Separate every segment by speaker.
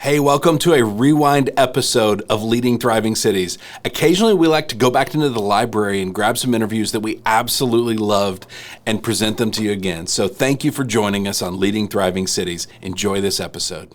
Speaker 1: Hey, welcome to a rewind episode of Leading Thriving Cities. Occasionally, we like to go back into the library and grab some interviews that we absolutely loved and present them to you again. So thank you for joining us on Leading Thriving Cities. Enjoy this episode.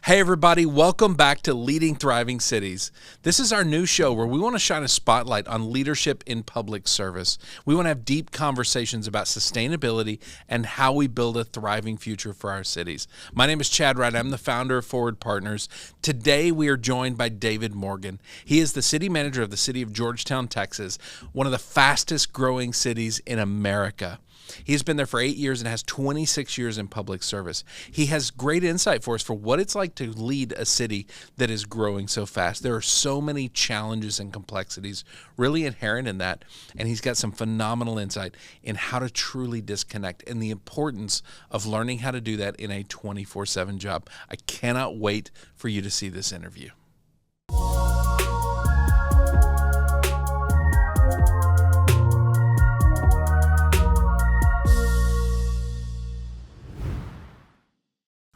Speaker 1: Hey everybody, welcome back to Leading Thriving Cities. This is our new show where we want to shine a spotlight on leadership in public service. We want to have deep conversations about sustainability and how we build a thriving future for our cities. My name is Chad Wright. I'm the founder of Forward Partners. Today we are joined by David Morgan. He is the city manager of the city of Georgetown, Texas, one of the fastest growing cities in America. He's been there for 8 years and has 26 years in public service. He has great insight for us for what it's like to lead a city that is growing so fast. There are so many challenges and complexities really inherent in that, and he's got some phenomenal insight in how to truly disconnect and the importance of learning how to do that in a 24/7 job. I cannot wait for you to see this interview.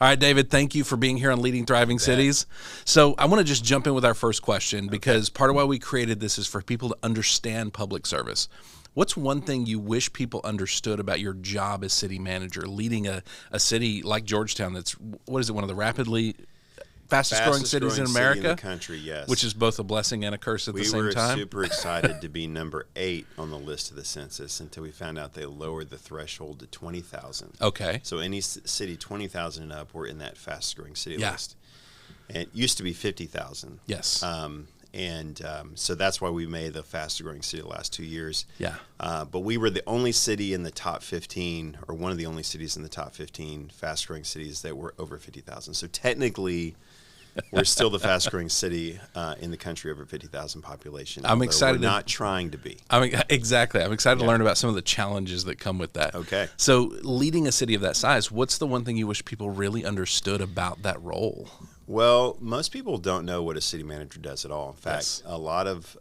Speaker 1: All right, David, thank you for being here on Leading Thriving Cities. So I want to just jump in with our first question because part of why we created this is for people to understand public service. What's one thing you wish people understood about your job as city manager, leading a city like Georgetown that's, what is it, one of the rapidly fastest growing cities in America?
Speaker 2: City in the country, yes.
Speaker 1: Which is both a blessing and a curse at the same time.
Speaker 2: We were super excited to be number 8 on the list of the census until we found out they lowered the threshold to 20,000.
Speaker 1: Okay.
Speaker 2: So any city 20,000 and up, we're in that fastest growing city list. And it used to be 50,000.
Speaker 1: Yes.
Speaker 2: So that's why we made the fastest growing city the last 2 years.
Speaker 1: Yeah.
Speaker 2: But we were the only city in the top 15, or one of the only cities in the top 15 fast growing cities that were over 50,000. So technically, we're still the fast-growing city in the country over 50,000 population.
Speaker 1: I'm excited.
Speaker 2: We're not trying to be.
Speaker 1: Exactly. I'm excited to learn about some of the challenges that come with that.
Speaker 2: Okay.
Speaker 1: So leading a city of that size, what's the one thing you wish people really understood about that role?
Speaker 2: Well, most people don't know what a city manager does at all. In fact, a lot of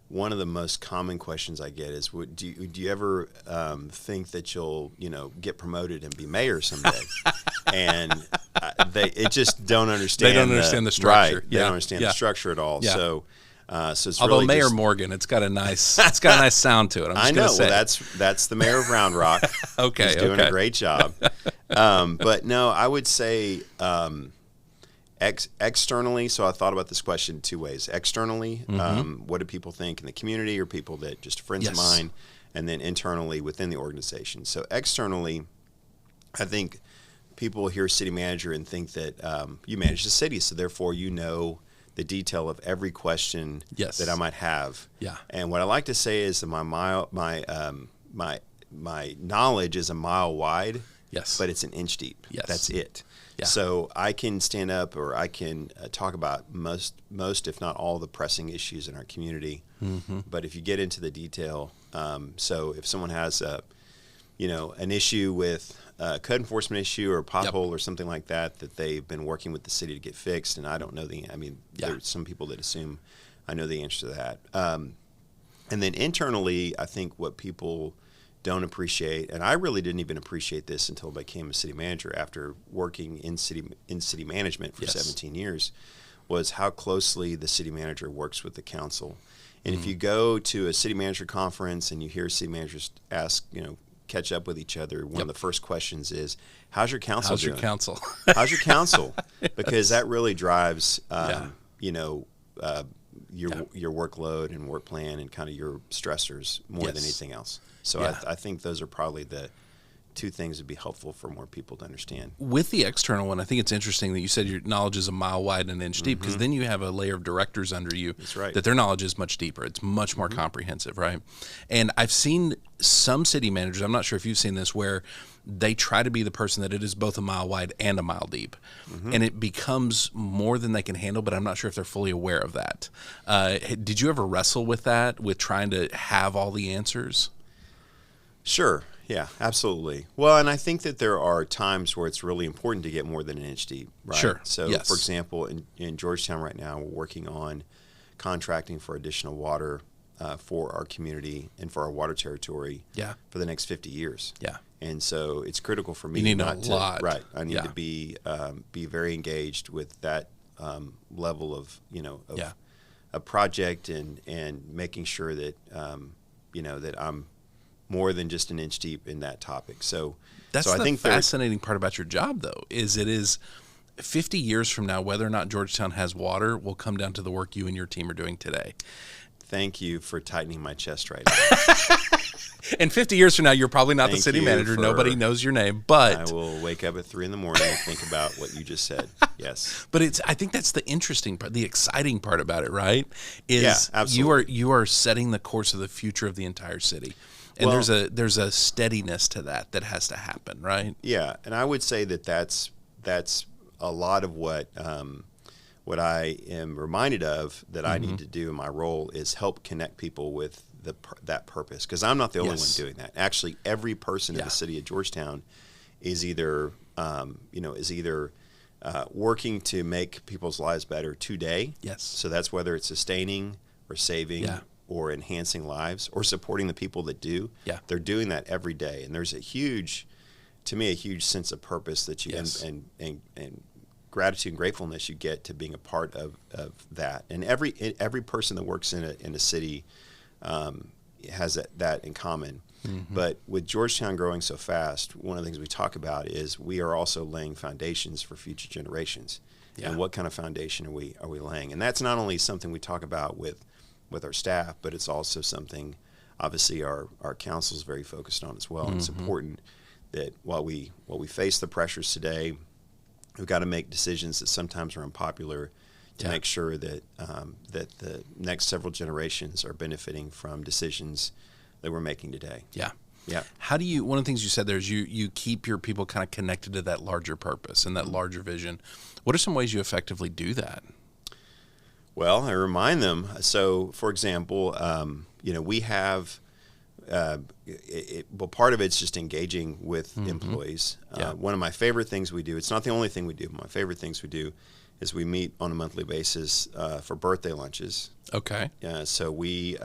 Speaker 2: one of the most common questions I get is, do you ever think that you'll get promoted and be mayor someday? And they just don't understand.
Speaker 1: They don't understand the structure.
Speaker 2: Right. They don't understand the structure at all.
Speaker 1: Yeah.
Speaker 2: So it's
Speaker 1: although
Speaker 2: really
Speaker 1: Mayor
Speaker 2: just,
Speaker 1: Morgan, it's got a nice sound to it.
Speaker 2: I know. Well, that's the mayor of Round Rock.
Speaker 1: Okay.
Speaker 2: He's doing a great job. But no, I would say externally. So I thought about this question 2 ways. Externally, what do people think in the community, or people that just friends of mine, and then internally within the organization. So externally, I think people hear city manager and think that you manage the city, so therefore you know the detail of every question that I might have. Yeah. And what I like to say is that my knowledge is a mile wide.
Speaker 1: Yes.
Speaker 2: But it's an inch deep.
Speaker 1: Yes.
Speaker 2: That's it.
Speaker 1: Yeah.
Speaker 2: So I can stand up, or I can talk about most, if not all, the pressing issues in our community. Mm-hmm. But if you get into the detail, so if someone has an issue with a code enforcement issue or a pothole or something like that they've been working with the city to get fixed, and I don't know there's some people that assume I know the answer to that. And then internally, I think what people don't appreciate, and I really didn't even appreciate this until I became a city manager after working in city management for 17 years, was how closely the city manager works with the council. And if you go to a city manager conference and you hear city managers ask, catch up with each other, one of the first questions is, how's your council doing? How's your council? Because that really drives, your workload and work plan and kind of your stressors more than anything else. So I think those are probably the 2 things that would be helpful for more people to understand.
Speaker 1: With the external one, I think it's interesting that you said your knowledge is a mile wide and an inch deep, because then you have a layer of directors under you.
Speaker 2: That's right.
Speaker 1: That their knowledge is much deeper. It's much more comprehensive, right? And I've seen some city managers, I'm not sure if you've seen this, where they try to be the person that it is both a mile wide and a mile deep. And it becomes more than they can handle, but I'm not sure if they're fully aware of that. Did you ever wrestle with that, with trying to have all the answers?
Speaker 2: Sure. Yeah, absolutely. Well, and I think that there are times where it's really important to get more than an inch deep, right?
Speaker 1: Sure.
Speaker 2: So, for example, in Georgetown right now, we're working on contracting for additional water for our community and for our water territory for the next 50 years.
Speaker 1: Yeah.
Speaker 2: And so it's critical for me
Speaker 1: you need
Speaker 2: not
Speaker 1: a
Speaker 2: to
Speaker 1: lot.
Speaker 2: Right. I need to be very engaged with that level of a project and making sure that that I'm more than just an inch deep in that topic. So
Speaker 1: that's
Speaker 2: I
Speaker 1: the
Speaker 2: think
Speaker 1: fascinating part about your job, though, is it is 50 years from now, whether or not Georgetown has water will come down to the work you and your team are doing today.
Speaker 2: Thank you for tightening my chest right now.
Speaker 1: And 50 years from now, you're probably not the city manager. Nobody knows your name, but
Speaker 2: I will wake up at 3 a.m. and think about what you just said. Yes,
Speaker 1: but I think that's the interesting part, the exciting part about it, right? Is
Speaker 2: absolutely.
Speaker 1: you are setting the course of the future of the entire city, and there's a steadiness to that has to happen, right?
Speaker 2: Yeah, and I would say that's a lot of what I am reminded of that I need to do in my role is help connect people with that purpose, because I'm not the only one doing that. Actually, every person in the city of Georgetown is either working to make people's lives better today.
Speaker 1: Yes.
Speaker 2: So that's whether it's sustaining or saving or enhancing lives or supporting the people that do.
Speaker 1: Yeah.
Speaker 2: They're doing that every day, and there's a huge sense of purpose that you and gratitude and gratefulness you get to being a part of that. And every person that works in a city has that in common. Mm-hmm. But with Georgetown growing so fast, one of the things we talk about is we are also laying foundations for future generations. Yeah. And what kind of foundation are we laying? And that's not only something we talk about with our staff, but it's also something obviously our council is very focused on as well. Mm-hmm. And it's important that while we face the pressures today, we've got to make decisions that sometimes are unpopular to make sure that that the next several generations are benefiting from decisions that we're making today.
Speaker 1: Yeah.
Speaker 2: Yeah.
Speaker 1: How do you, one of the things you said there is you keep your people kind of connected to that larger purpose and that larger vision. What are some ways you effectively do that?
Speaker 2: Well, I remind them. So, for example, we have, part of it's just engaging with employees. One of my favorite things we do, it's not the only thing we do, but my favorite things we do is we meet on a monthly basis for birthday lunches.
Speaker 1: Okay.
Speaker 2: So we,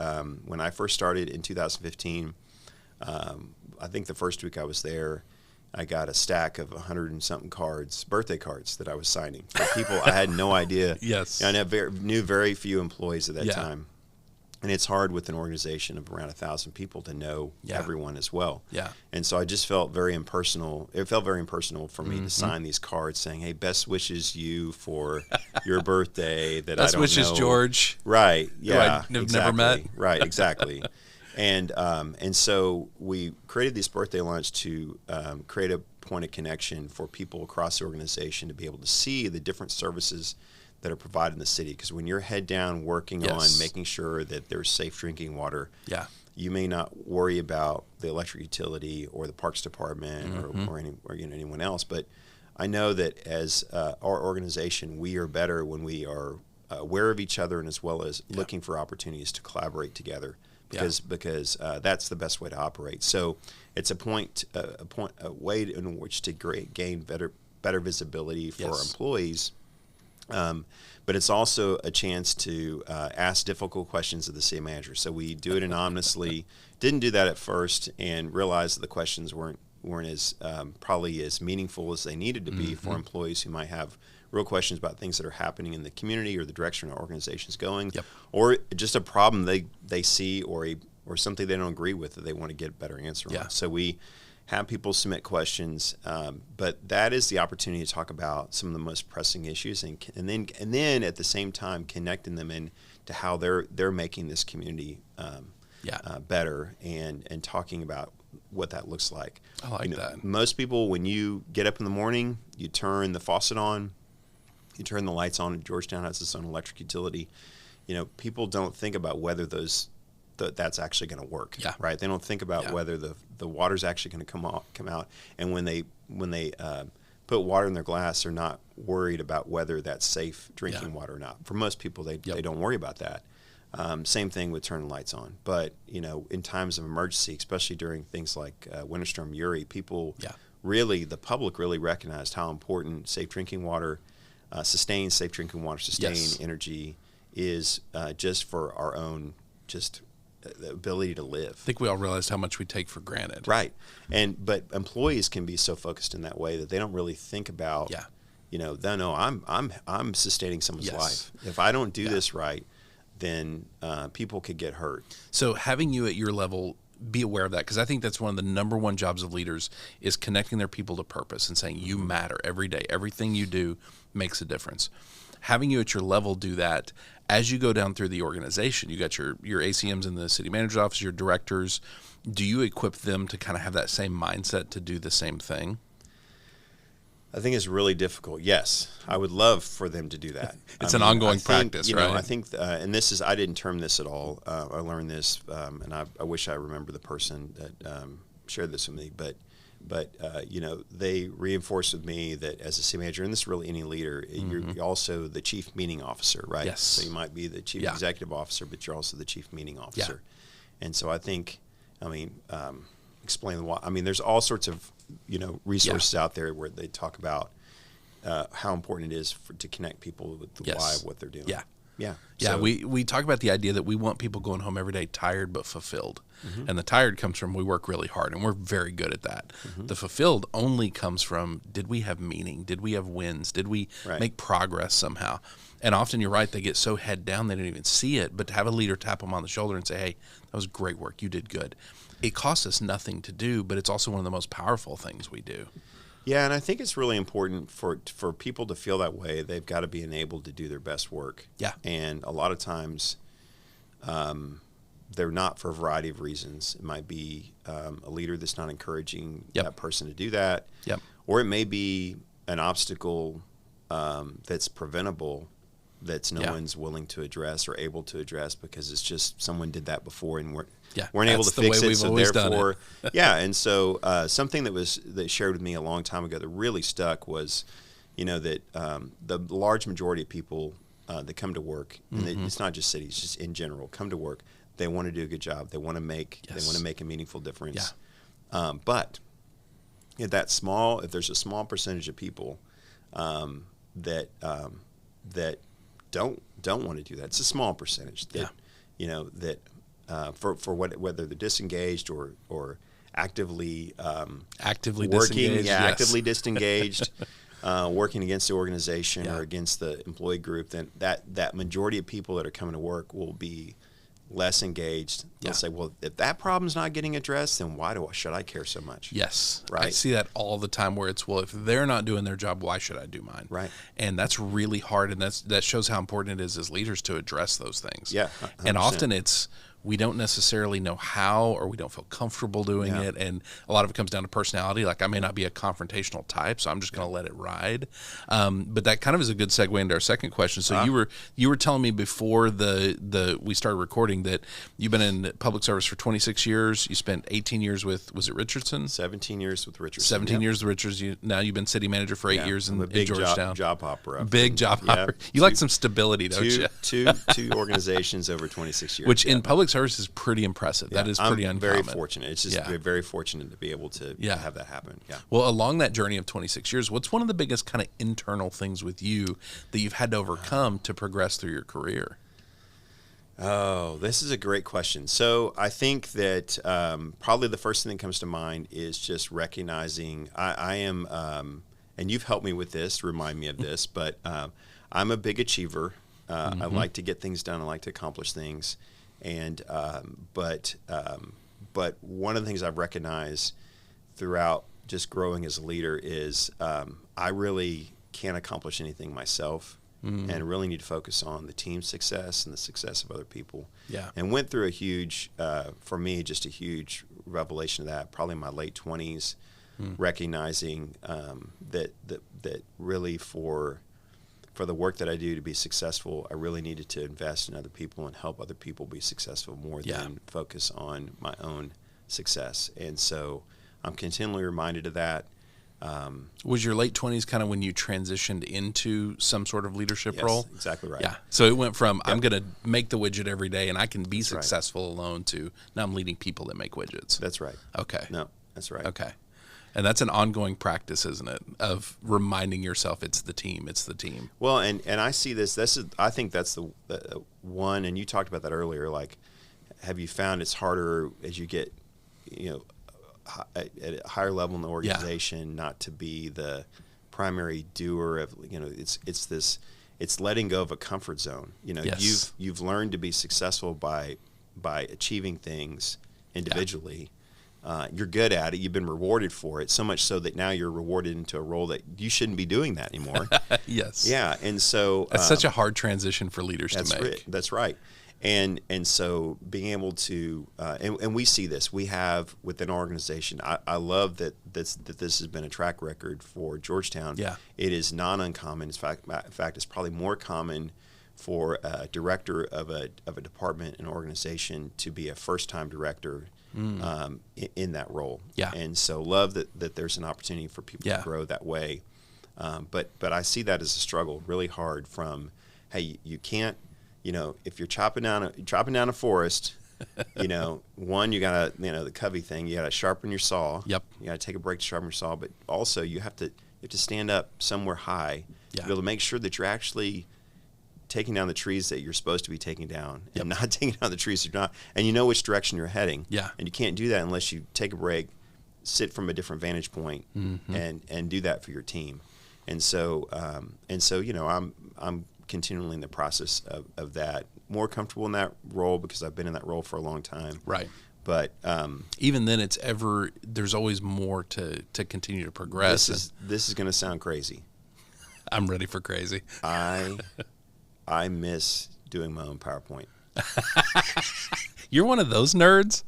Speaker 2: when I first started in 2015, I think the first week I was there, I got a stack of 100 and something birthday cards that I was signing for people I had no idea.
Speaker 1: Yes.
Speaker 2: I knew very few employees at that time. And it's hard with an organization of around 1,000 people to know everyone as well. Yeah. And so I just felt very impersonal. It felt very impersonal for me to sign these cards saying, "Hey, best wishes you for your birthday." That
Speaker 1: best
Speaker 2: I don't
Speaker 1: wishes,
Speaker 2: know.
Speaker 1: George.
Speaker 2: Right. Yeah.
Speaker 1: Who I've never met.
Speaker 2: Right. Exactly. And so we created this birthday lunch to create a point of connection for people across the organization to be able to see the different services that are provided in the city. Because when you're head down working on making sure that there's safe drinking water, you may not worry about the electric utility or the parks department or anyone else. But I know that as our organization, we are better when we are aware of each other and as well as looking for opportunities to collaborate together. Because that's the best way to operate. So it's a way in which to gain better visibility for our employees. But it's also a chance to ask difficult questions of the city manager. So we do it anonymously. Didn't do that at first, and realized that the questions weren't as probably as meaningful as they needed to be for employees who might have real questions about things that are happening in the community or the direction our organization is going, or just a problem they see or something they don't agree with that they want to get a better answer on. So we have people submit questions, but that is the opportunity to talk about some of the most pressing issues, and then at the same time connecting them in to how they're making this community better and talking about what that looks like.
Speaker 1: I like that.
Speaker 2: Most people, when you get up in the morning, you turn the faucet on, you turn the lights on, and Georgetown has its own electric utility. People don't think about whether that's actually going to work. Right? They don't think about whether the water's actually going to come out. And when they put water in their glass, they're not worried about whether that's safe drinking water or not. For most people, they don't worry about that. Same thing with turning lights on. But in times of emergency, especially during things like Winter Storm Uri, the public really recognized how important safe drinking water, sustained safe drinking water, sustained energy is just for our own the ability to live.
Speaker 1: I think we all realized how much we take for granted.
Speaker 2: Right. But employees can be so focused in that way that they don't really think about, I'm sustaining someone's life. If I don't do this right, then people could get hurt.
Speaker 1: So having you at your level, be aware of that, because I think that's one of the number one jobs of leaders is connecting their people to purpose and saying you matter every day. Everything you do makes a difference. Having you at your level do that as you go down through the organization. You got your ACMs in the city manager's office, your directors. Do you equip them to kind of have that same mindset to do the same thing?
Speaker 2: I think it's really difficult. Yes, I would love for them to do that.
Speaker 1: It's an ongoing practice, right?
Speaker 2: I think, and this is, I didn't term this at all. I learned this, and I wish I remember the person that shared this with me. But they reinforced with me that as a city manager, and this is really any leader, you're also the chief meeting officer, right?
Speaker 1: Yes.
Speaker 2: So you might be the chief executive officer, but you're also the chief meeting officer. Yeah. And so I think, explain why. There's all sorts of resources out there where they talk about how important it is to connect people with the why of what they're doing.
Speaker 1: Yeah.
Speaker 2: So,
Speaker 1: we talk about the idea that we want people going home every day tired but fulfilled. Mm-hmm. And the tired comes from we work really hard, and we're very good at that. Mm-hmm. The fulfilled only comes from, did we have meaning? Did we have wins? Did we make progress somehow? And often you're right, they get so head down they don't even see it. But to have a leader tap them on the shoulder and say, hey, that was great work. You did good. It costs us nothing to do, but it's also one of the most powerful things we do.
Speaker 2: Yeah, and I think it's really important for people to feel that way. They've got to be enabled to do their best work.
Speaker 1: Yeah.
Speaker 2: And a lot of times they're not for a variety of reasons. It might be a leader that's not encouraging that person to do that.
Speaker 1: Yep.
Speaker 2: Or it may be an obstacle that's preventable that's no one's willing to address or able to address because it's just someone did that before and weren't able to fix it. So therefore, and so something that shared with me a long time ago that really stuck was, that the large majority of people that come to work, and it's not just cities, just in general, come to work. They want to do a good job. They want to make a meaningful difference. Yeah. But if there's a small percentage of people that don't want to do that, it's a small percentage that for whether they're disengaged or actively
Speaker 1: working,
Speaker 2: disengaged, actively disengaged, working against the organization or against the employee group, then that majority of people that are coming to work will be less engaged. They'll say, well, if that problem's not getting addressed, then should I care so much?
Speaker 1: Yes.
Speaker 2: Right.
Speaker 1: I see that all the time where it's, well, if they're not doing their job, why should I do mine?
Speaker 2: Right.
Speaker 1: And that's really hard, and that shows how important it is as leaders to address those things.
Speaker 2: Yeah. 100%.
Speaker 1: And often it's, we don't necessarily know how, or we don't feel comfortable doing it. And a lot of it comes down to personality. Like, I may not be a confrontational type, so I'm just going to let it ride. But that kind of is a good segue into our second question. So you were telling me before we started recording that you've been in public service for 26 years. You spent 18 years with, was it Richardson?
Speaker 2: 17 years with Richardson.
Speaker 1: 17 years with Richardson. Now you've been city manager for 8 years in Georgetown.
Speaker 2: Job hopper.
Speaker 1: Big job hopper. You like some stability, don't you?
Speaker 2: Two organizations over 26 years.
Speaker 1: Which in public service is pretty impressive. That is pretty uncommon.
Speaker 2: I'm very fortunate. It's just very fortunate to be able to have that happen. Yeah.
Speaker 1: Well, along that journey of 26 years, what's one of the biggest kind of internal things with you that you've had to overcome to progress through your career?
Speaker 2: Oh, this is a great question. So I think that probably the first thing that comes to mind is just recognizing I am, and you've helped me with this, remind me of this, but I'm a big achiever. I like to get things done. I like to accomplish things. And but one of the things I've recognized throughout just growing as a leader is I really can't accomplish anything myself, and really need to focus on the team's success and the success of other people. Yeah. And went through a huge, for me, just a huge revelation of that, probably in my late 20s, recognizing that really for the work that I do to be successful, I really needed to invest in other people and help other people be successful more than focus on my own success. And so I'm continually reminded of that.
Speaker 1: Was your late 20s kind of when you transitioned into some sort of leadership role?
Speaker 2: Exactly right.
Speaker 1: Yeah. So it went from I'm going to make the widget every day and I can be successful alone to now I'm leading people that make widgets.
Speaker 2: That's right.
Speaker 1: Okay.
Speaker 2: No, that's right.
Speaker 1: Okay. And that's an ongoing practice, isn't it, of reminding yourself it's the team.
Speaker 2: Well, and I see this. I think that's the one, and you talked about that earlier. Like, have you found it's harder as you get, at a higher level in the organization, not to be the primary doer of, it's letting go of a comfort zone.
Speaker 1: Yes.
Speaker 2: You've learned to be successful by achieving things individually. You're good at it. You've been rewarded for it, so much so that now you're rewarded into a role that you shouldn't be doing that anymore.
Speaker 1: Yes.
Speaker 2: Yeah, and so
Speaker 1: that's such a hard transition for leaders to make.
Speaker 2: That's right. And so being able to, and we see this, we have within our organization, I love that this has been a track record for Georgetown.
Speaker 1: Yeah.
Speaker 2: It is not uncommon. In fact, it's probably more common for a director of a department and organization to be a first-time director in that role.
Speaker 1: Yeah.
Speaker 2: And so love that there's an opportunity for people
Speaker 1: Yeah.
Speaker 2: to grow that way. But I see that as a struggle, really hard from, hey, you can't, if you're chopping down a forest, one, you gotta, the Covey thing, you gotta sharpen your saw.
Speaker 1: Yep.
Speaker 2: You gotta take a break to sharpen your saw, but also you have to stand up somewhere high to be able to make sure that you're actually taking down the trees that you're supposed to be taking down, and not taking down the trees that you're not, and you know which direction you're heading. Yeah. And you can't do that unless you take a break, sit from a different vantage point, and do that for your team. And so I'm continually in the process of that. More comfortable in that role because I've been in that role for a long time.
Speaker 1: Right.
Speaker 2: But
Speaker 1: even then, there's always more to continue to progress.
Speaker 2: This is going to sound crazy.
Speaker 1: I'm ready for crazy.
Speaker 2: I miss doing my own PowerPoint.
Speaker 1: You're one of those nerds?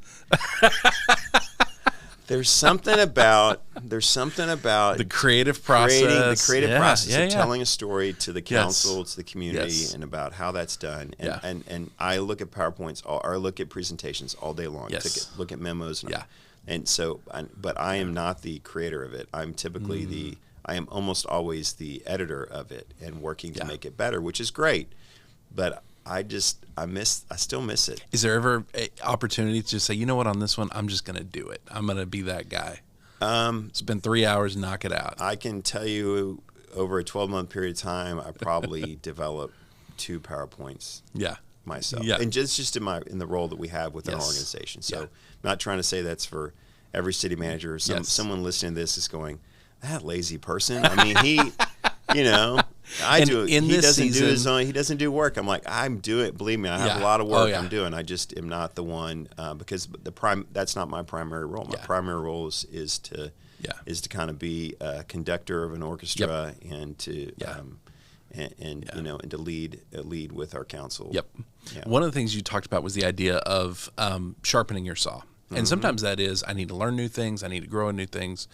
Speaker 2: There's something about
Speaker 1: the creative process,
Speaker 2: of telling a story to the council, to the community, and about how that's done. And I look at PowerPoints or I look at presentations all day long.
Speaker 1: Yes.
Speaker 2: Look at memos. And so, but I am not the creator of it. I'm typically I am almost always the editor of it and working to make it better, which is great. But I still miss it.
Speaker 1: Is there ever an opportunity to just say, you know what, on this one, I'm just going to do it. I'm going to be that guy. Spend 3 hours, knock it out.
Speaker 2: I can tell you over a 12-month period of time, I probably developed 2 PowerPoints myself. Yeah. And just in the role that we have within our organization. So I'm not trying to say that's for every city manager. Someone listening to this is going, that lazy person. I mean, he doesn't do work. I'm like, I'm doing it. Believe me, I have a lot of work I'm doing. I just am not the one because that's not my primary role. My primary role is to kind of be a conductor of an orchestra and to and to lead with our council. Yep. Yeah.
Speaker 1: One of the things you talked about was the idea of sharpening your saw, and sometimes that is I need to learn new things. I need to grow in new things.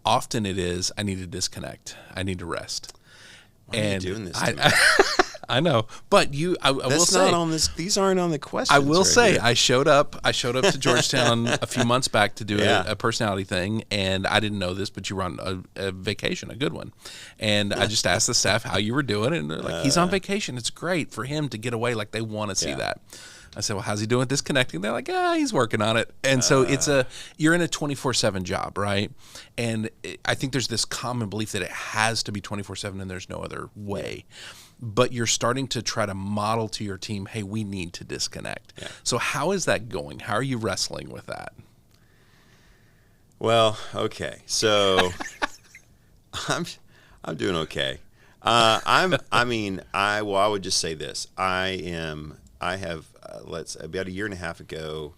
Speaker 1: Often it is I need to disconnect. I need to rest.
Speaker 2: Why are you doing this?
Speaker 1: I know, but I will say
Speaker 2: not on this. These aren't on the questions.
Speaker 1: I will say I showed up to Georgetown a few months back to do a personality thing, and I didn't know this, but you were on a vacation, a good one, and I just asked the staff how you were doing, and they're like, he's on vacation. It's great for him to get away. Like they want to see that. I said, well, how's he doing with disconnecting? They're like, he's working on it. And so you're in a 24/7 job, right? And I think there's this common belief that it has to be 24/7 and there's no other way. But you're starting to try to model to your team, hey, we need to disconnect. Yeah. So how is that going? How are you wrestling with that?
Speaker 2: Well, okay. So I'm doing okay. I would just say this. I have about a year and a half ago,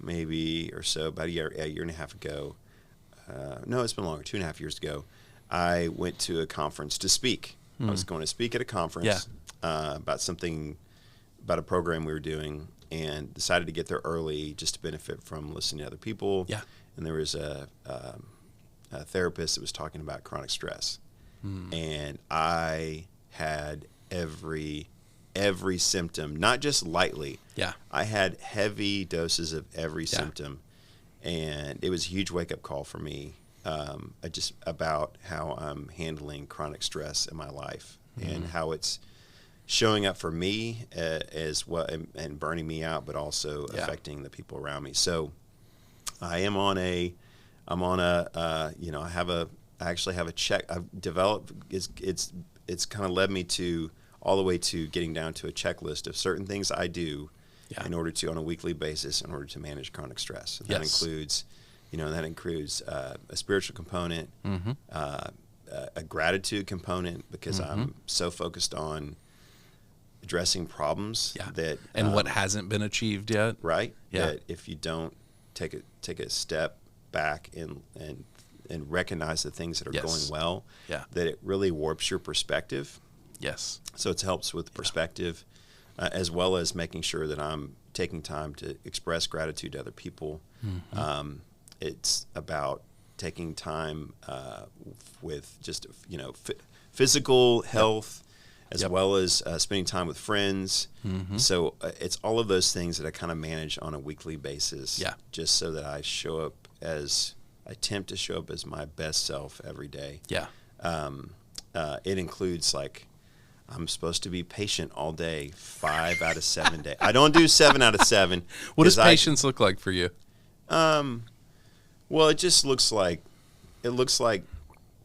Speaker 2: maybe or so, about a year and a half ago. No, it's been longer. 2.5 years ago, I went to a conference to speak. I was going to speak at a conference about a program we were doing, and decided to get there early just to benefit from listening to other people. Yeah. And there was a therapist that was talking about chronic stress, and I had every symptom, not just lightly. Yeah. I had heavy doses of every symptom, and it was a huge wake-up call for me, just about how I'm handling chronic stress in my life and how it's showing up for me as well and burning me out, but also affecting the people around me. So I actually have a check I've developed. It's kind of led me to all the way to getting down to a checklist of certain things I do in order to, on a weekly basis, in order to manage chronic stress. And that includes, a spiritual component, a gratitude component, because I'm so focused on addressing problems that
Speaker 1: and what hasn't been achieved yet.
Speaker 2: Right. Yeah. That if you don't take a step back and recognize the things that are going well, that it really warps your perspective.
Speaker 1: Yes.
Speaker 2: So it helps with perspective, as well as making sure that I'm taking time to express gratitude to other people. It's about taking time with just physical health, as well as spending time with friends. So it's all of those things that I kind of manage on a weekly basis, just so that I attempt to show up as my best self every day. It includes, like, I'm supposed to be patient all day, 5 out of 7 days. I don't do 7 out of 7.
Speaker 1: What does patience look like for you?
Speaker 2: Well, it just looks like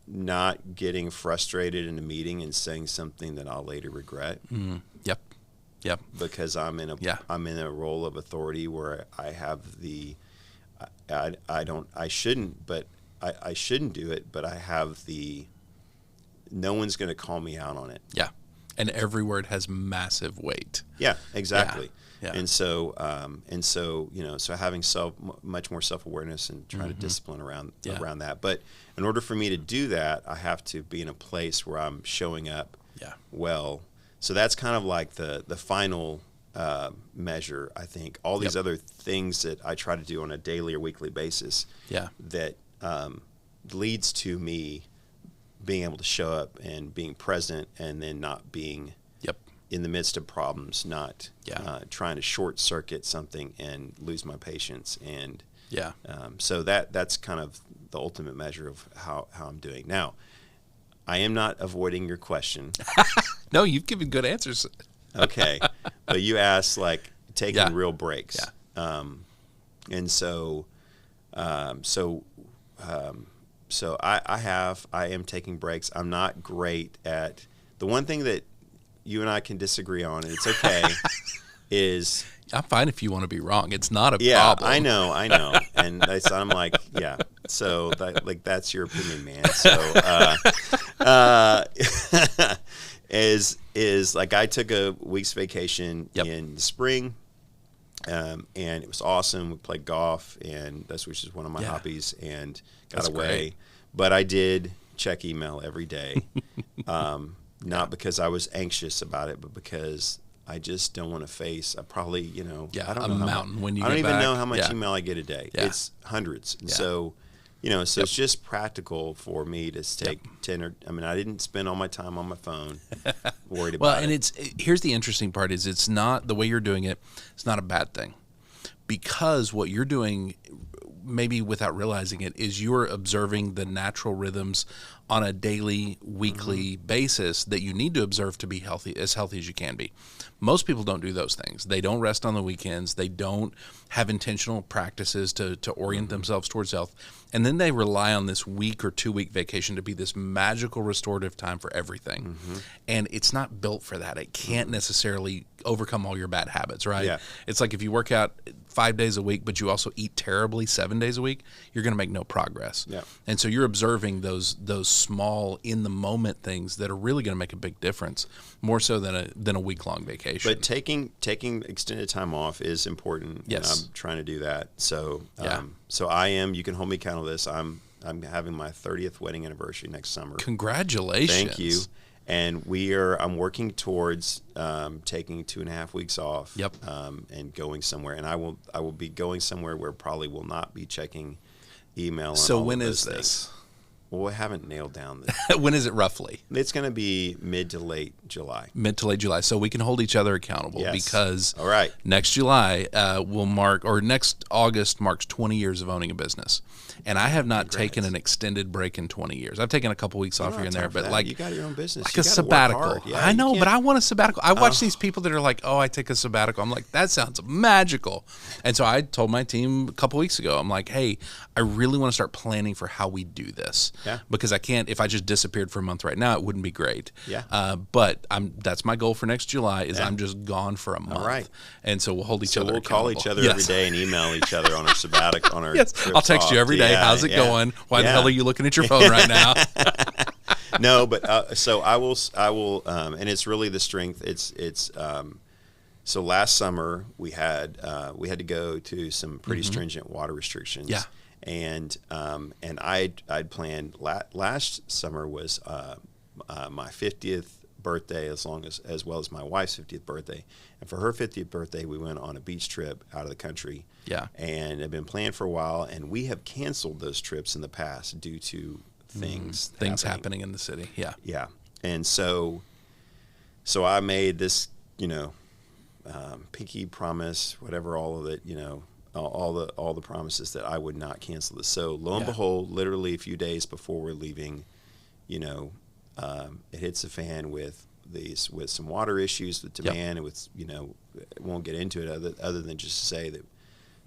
Speaker 2: not getting frustrated in a meeting and saying something that I'll later regret.
Speaker 1: Yep.
Speaker 2: Because I'm in a role of authority where I have I shouldn't do it, but I have no one's going to call me out on it.
Speaker 1: Yeah. And every word has massive weight.
Speaker 2: Yeah, exactly.
Speaker 1: Yeah.
Speaker 2: And so so having much more self-awareness and trying to discipline around that. But in order for me to do that, I have to be in a place where I'm showing up well. So that's kind of like the final measure, I think. All these other things that I try to do on a daily or weekly basis that leads to me being able to show up and being present, and then not being in the midst of problems, not trying to short circuit something and lose my patience. And so that's kind of the ultimate measure of how I'm doing. Now, I am not avoiding your question.
Speaker 1: No, you've given good answers.
Speaker 2: Okay. But you asked, like, taking real breaks. And so I am taking breaks. I'm not great at the one thing that you and I can disagree on, and it's okay, is
Speaker 1: I'm fine if you want to be wrong. It's not a problem.
Speaker 2: Yeah, I know. And I'm like, so that's your opinion, man. So is like, I took a week's vacation in the spring, and it was awesome. We played golf, and which is one of my hobbies, and got away. Great. But I did check email every day, not because I was anxious about it, but because I just don't want to face. I probably, I don't know
Speaker 1: mountain when you.
Speaker 2: I don't
Speaker 1: get
Speaker 2: even
Speaker 1: back.
Speaker 2: know how much email I get a day. It's hundreds, and so. So it's just practical for me to take 10 or, I didn't spend all my time on my phone worried about it.
Speaker 1: Well, and here's the interesting part is it's not, the way you're doing it, it's not a bad thing. Because what you're doing, maybe without realizing it, is you're observing the natural rhythms on a daily, weekly basis that you need to observe to be healthy as you can be. Most people don't do those things. They don't rest on the weekends. They don't have intentional practices to orient themselves towards health. And then they rely on this week or 2 week vacation to be this magical restorative time for everything. And it's not built for that. It can't necessarily overcome all your bad habits, right?
Speaker 2: Yeah.
Speaker 1: It's like if you work out 5 days a week, but you also eat terribly 7 days a week, you're going to make no progress.
Speaker 2: Yeah.
Speaker 1: And so you're observing those small, in the moment things that are really going to make a big difference, more so than a week-long vacation.
Speaker 2: But taking extended time off is important.
Speaker 1: Yes.
Speaker 2: And I'm trying to do that. So so I am. You can hold me accountable to this. I'm having my 30th wedding anniversary next summer.
Speaker 1: Congratulations!
Speaker 2: Thank you. And I'm working towards taking 2.5 weeks off. And going somewhere. And I will be going somewhere where probably will not be checking email.
Speaker 1: So when is this?
Speaker 2: Things. Well, I haven't nailed down this.
Speaker 1: When is it roughly?
Speaker 2: It's going to be mid to late July.
Speaker 1: Mid to late July. So we can hold each other accountable because
Speaker 2: all right.
Speaker 1: Next July next August marks 20 years of owning a business. And I have not taken an extended break in 20 years. I've taken a couple weeks off here and there, but
Speaker 2: you got your own business.
Speaker 1: Like a sabbatical. Yeah, I know, but I want a sabbatical. I watch these people that are like, I take a sabbatical. I'm like, that sounds magical. And so I told my team a couple weeks ago, I'm like, hey, I really want to start planning for how we do this.
Speaker 2: Yeah.
Speaker 1: Because I can't, if I just disappeared for a month right now, it wouldn't be great.
Speaker 2: Yeah.
Speaker 1: But that's my goal for next July is I'm just gone for a month.
Speaker 2: All right.
Speaker 1: And so we'll hold each other
Speaker 2: We'll
Speaker 1: accountable.
Speaker 2: call each other every day and email each other on our sabbatic, on our
Speaker 1: Yes.
Speaker 2: trips
Speaker 1: I'll text you
Speaker 2: off.
Speaker 1: every day.
Speaker 2: Yeah,
Speaker 1: How's it
Speaker 2: yeah.
Speaker 1: going? Why the
Speaker 2: Yeah.
Speaker 1: hell are you looking at your phone right now?
Speaker 2: No, but so I will, and it's really the strength. So last summer we had to go to some pretty stringent water restrictions.
Speaker 1: Yeah.
Speaker 2: And I'd planned last summer was my 50th birthday, as well as my wife's 50th birthday. And for her 50th birthday, we went on a beach trip out of the country.
Speaker 1: Yeah.
Speaker 2: And it had been planned for a while, and we have canceled those trips in the past due to things
Speaker 1: happening in the city. Yeah.
Speaker 2: Yeah. And so I made this, pinky promise, whatever, all of it, all the promises that I would not cancel this. So lo and behold, literally a few days before we're leaving, it hits the fan with some water issues with demand and with, won't get into it other than just to say that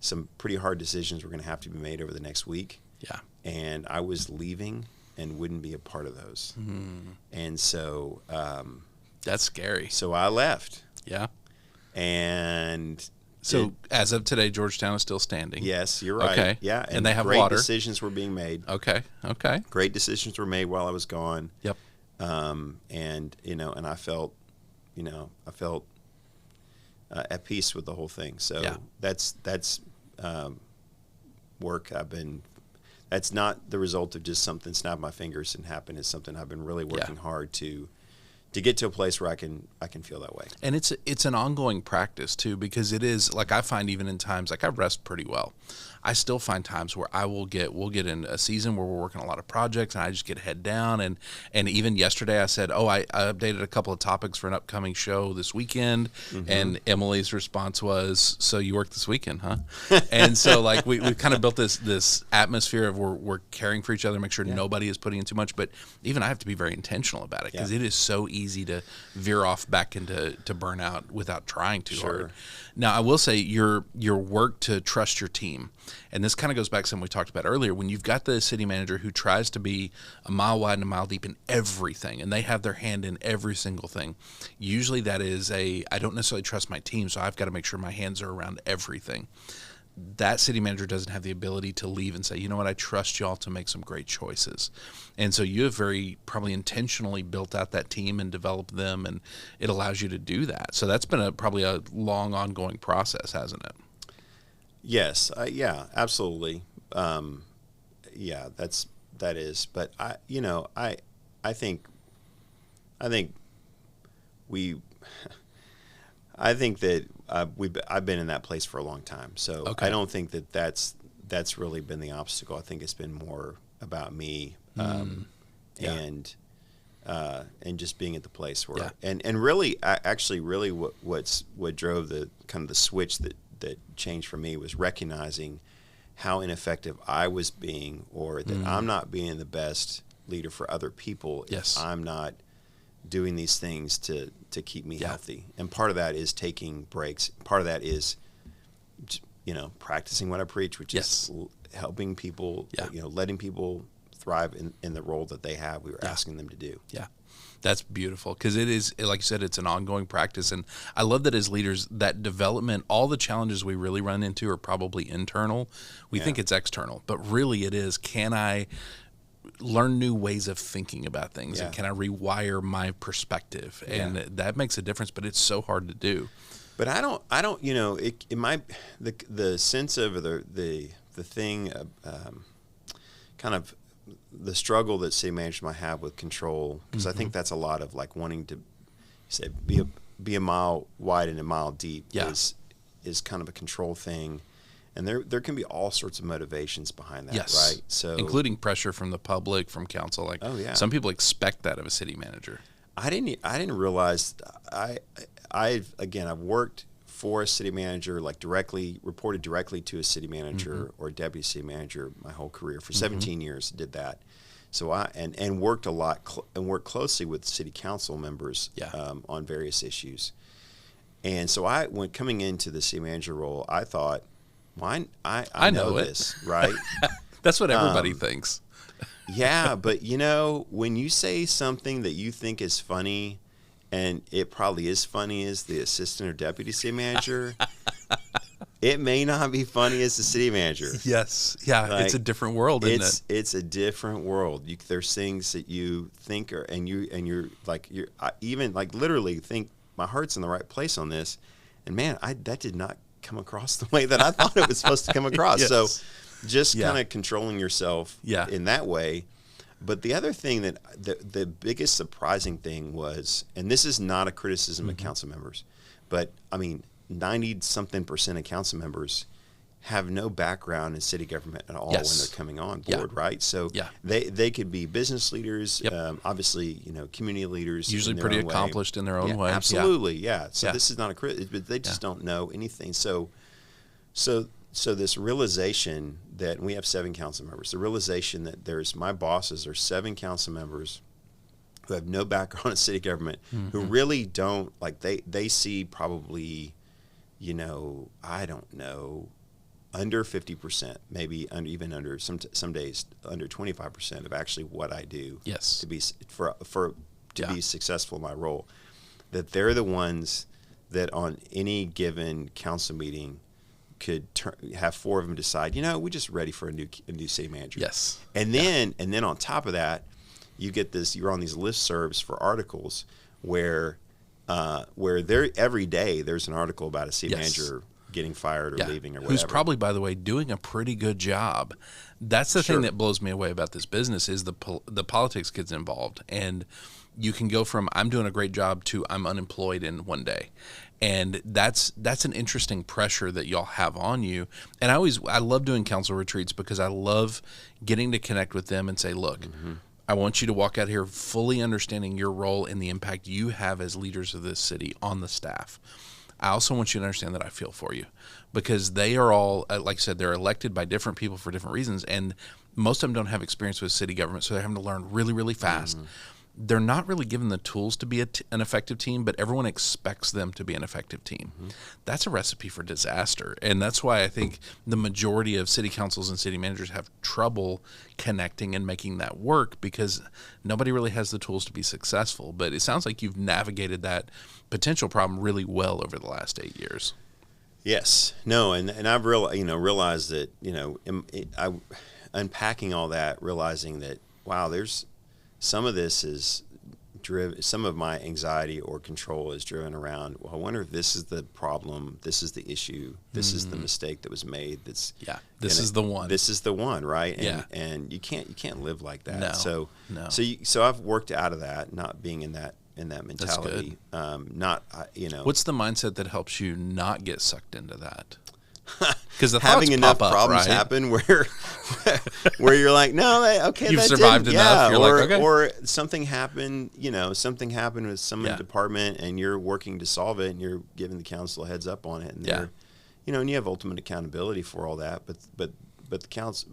Speaker 2: some pretty hard decisions were going to have to be made over the next week.
Speaker 1: Yeah.
Speaker 2: And I was leaving and wouldn't be a part of those. And so
Speaker 1: That's scary.
Speaker 2: so I left.
Speaker 1: Yeah.
Speaker 2: And
Speaker 1: So as of today, Georgetown is still standing.
Speaker 2: yes, you're right.
Speaker 1: Okay.
Speaker 2: Yeah,
Speaker 1: And they have
Speaker 2: great
Speaker 1: water.
Speaker 2: decisions were being made.
Speaker 1: Okay.
Speaker 2: Great decisions were made while I was gone.
Speaker 1: Yep.
Speaker 2: And I felt at peace with the whole thing. So that's work I've been. That's not the result of just something snap my fingers and happen. It's something I've been really working hard to get to a place where I can feel that way.
Speaker 1: And it's an ongoing practice too, because it is like I find even in times like I rest pretty well. I still find times where we'll get in a season where we're working a lot of projects and I just get head down and even yesterday I said, I updated a couple of topics for an upcoming show this weekend, and Emily's response was, so you work this weekend, huh? And so like we've kind of built this atmosphere of we're caring for each other, make sure nobody is putting in too much, but even I have to be very intentional about it because it is so easy to veer off back into burnout without trying too hard. Now, I will say your work to trust your team, and this kind of goes back to something we talked about earlier, when you've got the city manager who tries to be a mile wide and a mile deep in everything, and they have their hand in every single thing, usually that is I don't necessarily trust my team, so I've got to make sure my hands are around everything. That city manager doesn't have the ability to leave and say, you know what, I trust y'all to make some great choices. And so you have very probably intentionally built out that team and developed them, and it allows you to do that. So that's been probably a long ongoing process, hasn't it?
Speaker 2: Yes. Yeah, absolutely. That is, but I think that I've been in that place for a long time, so I don't think that's really been the obstacle. I think it's been more about me, and just being at the place where, and really, actually, really, what drove the kind of the switch that changed for me was recognizing how ineffective I was being, or that I'm not being the best leader for other people if I'm not doing these things to keep me healthy. And part of that is taking breaks. Part of that is, practicing what I preach, which is helping people, letting people thrive in the role that they have. We were asking them to do. Yeah.
Speaker 1: That's beautiful, because it is, like you said, it's an ongoing practice. And I love that as leaders, that development, all the challenges we really run into are probably internal. We think it's external, but really it is, can I learn new ways of thinking about things, and can I rewire my perspective? And that makes a difference, but it's so hard to do.
Speaker 2: But I don't, it might, the sense of the thing, kind of the struggle that city managers might have with control, because I think that's a lot of like wanting to say be a mile wide and a mile deep is kind of a control thing. And there can be all sorts of motivations behind that, right? So
Speaker 1: including pressure from the public, from council. Like, some people expect that of a city manager.
Speaker 2: I didn't realize. I've worked for a city manager, like reported directly to a city manager or deputy city manager my whole career. For 17 years, did that. So and worked a lot and worked closely with city council members on various issues. And so when coming into the city manager role, I thought, well, I know this, right?
Speaker 1: That's what everybody thinks.
Speaker 2: Yeah, but when you say something that you think is funny, and it probably is funny as the assistant or deputy city manager, it may not be funny as the city manager.
Speaker 1: Yes. Yeah, it's a different world, isn't it?
Speaker 2: It's a different world. There's things that you think I even literally think my heart's in the right place on this, and man, that did not come across the way that I thought it was supposed to come across.
Speaker 1: Yes.
Speaker 2: So just kind of controlling yourself in that way. But the other thing that the biggest surprising thing was, and this is not a criticism of council members, but I mean, 90-something% of council members have no background in city government at all when they're coming on board, right? So they could be business leaders, obviously, community leaders.
Speaker 1: Usually pretty accomplished in their own way.
Speaker 2: Absolutely, So this is not a criticism, but they just don't know anything. So this realization that we have 7 council members, the realization that my bosses are 7 council members who have no background in city government, who really don't, they see probably, I don't know, under 50%, maybe even under some days under 25% of actually what I do to be be successful in my role. That they're the ones that on any given council meeting could have 4 of them decide, we're just ready for a new city manager.
Speaker 1: Yes.
Speaker 2: And then on top of that, you get this. You're on these listservs for articles where there every day there's an article about a city manager getting fired or leaving or whatever.
Speaker 1: Who's probably, by the way, doing a pretty good job. That's the thing that blows me away about this business is the politics gets involved, and you can go from I'm doing a great job to I'm unemployed in one day. And that's an interesting pressure that y'all have on you. And I love doing council retreats because I love getting to connect with them and say, look, I want you to walk out here fully understanding your role and the impact you have as leaders of this city on the staff. I also want you to understand that I feel for you because they are all, like I said, they're elected by different people for different reasons. And most of them don't have experience with city government, so they're having to learn really, really fast. They're not really given the tools to be an effective team, but everyone expects them to be an effective team. That's a recipe for disaster. And that's why I think the majority of city councils and city managers have trouble connecting and making that work because nobody really has the tools to be successful. But it sounds like you've navigated that potential problem really well over the last 8 years.
Speaker 2: Yes. No, and I've realized that, unpacking all that, realizing that, wow, there's some of this is driven, some of my anxiety or control is driven around, well, I wonder if this is the problem, this is the issue, this is the mistake that was made. This is the one. This is the one, right? And you can't live like that. So I've worked out of that, not being in that mentality.
Speaker 1: That's good. What's the mindset that helps you not get sucked into that? Because
Speaker 2: having enough problems happen where you're like, no, okay,
Speaker 1: you've survived enough. You're like, okay.
Speaker 2: Or something happened, something happened with some department, and you're working to solve it, and you're giving the council a heads up on it, and and you have ultimate accountability for all that. But the council,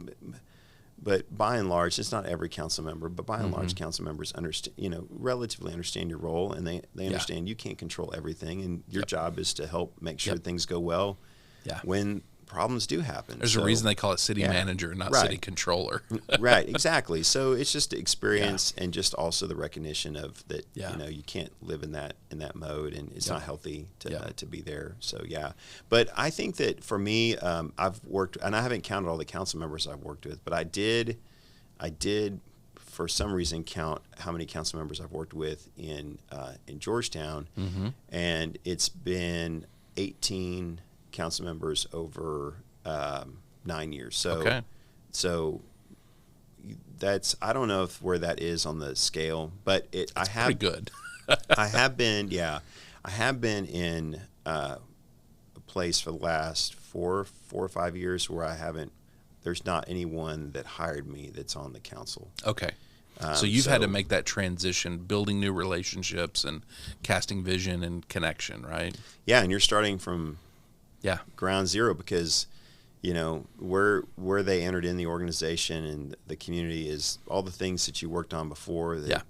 Speaker 2: but by and large, it's not every council member, but by and large, council members understand, relatively understand your role, and they understand you can't control everything, and your job is to help make sure things go well. When problems do happen.
Speaker 1: There's a reason they call it city manager, not city controller.
Speaker 2: Right, exactly. So it's just experience and just also the recognition of that, you can't live in that mode, and it's not healthy to be there. So, But I think that for me, I've worked, and I haven't counted all the council members I've worked with, but I did for some reason count how many council members I've worked with in Georgetown, and it's been 18 council members over 9 years. So that's, I don't know where that is on the scale, but I have
Speaker 1: pretty good.
Speaker 2: I have been in a place for the last four or 5 years where there's not anyone that hired me that's on the council.
Speaker 1: Okay. So you've had to make that transition, building new relationships and casting vision and connection, right?
Speaker 2: Yeah, and you're starting from ground zero because, where they entered in the organization and the community is all the things that you worked on before that,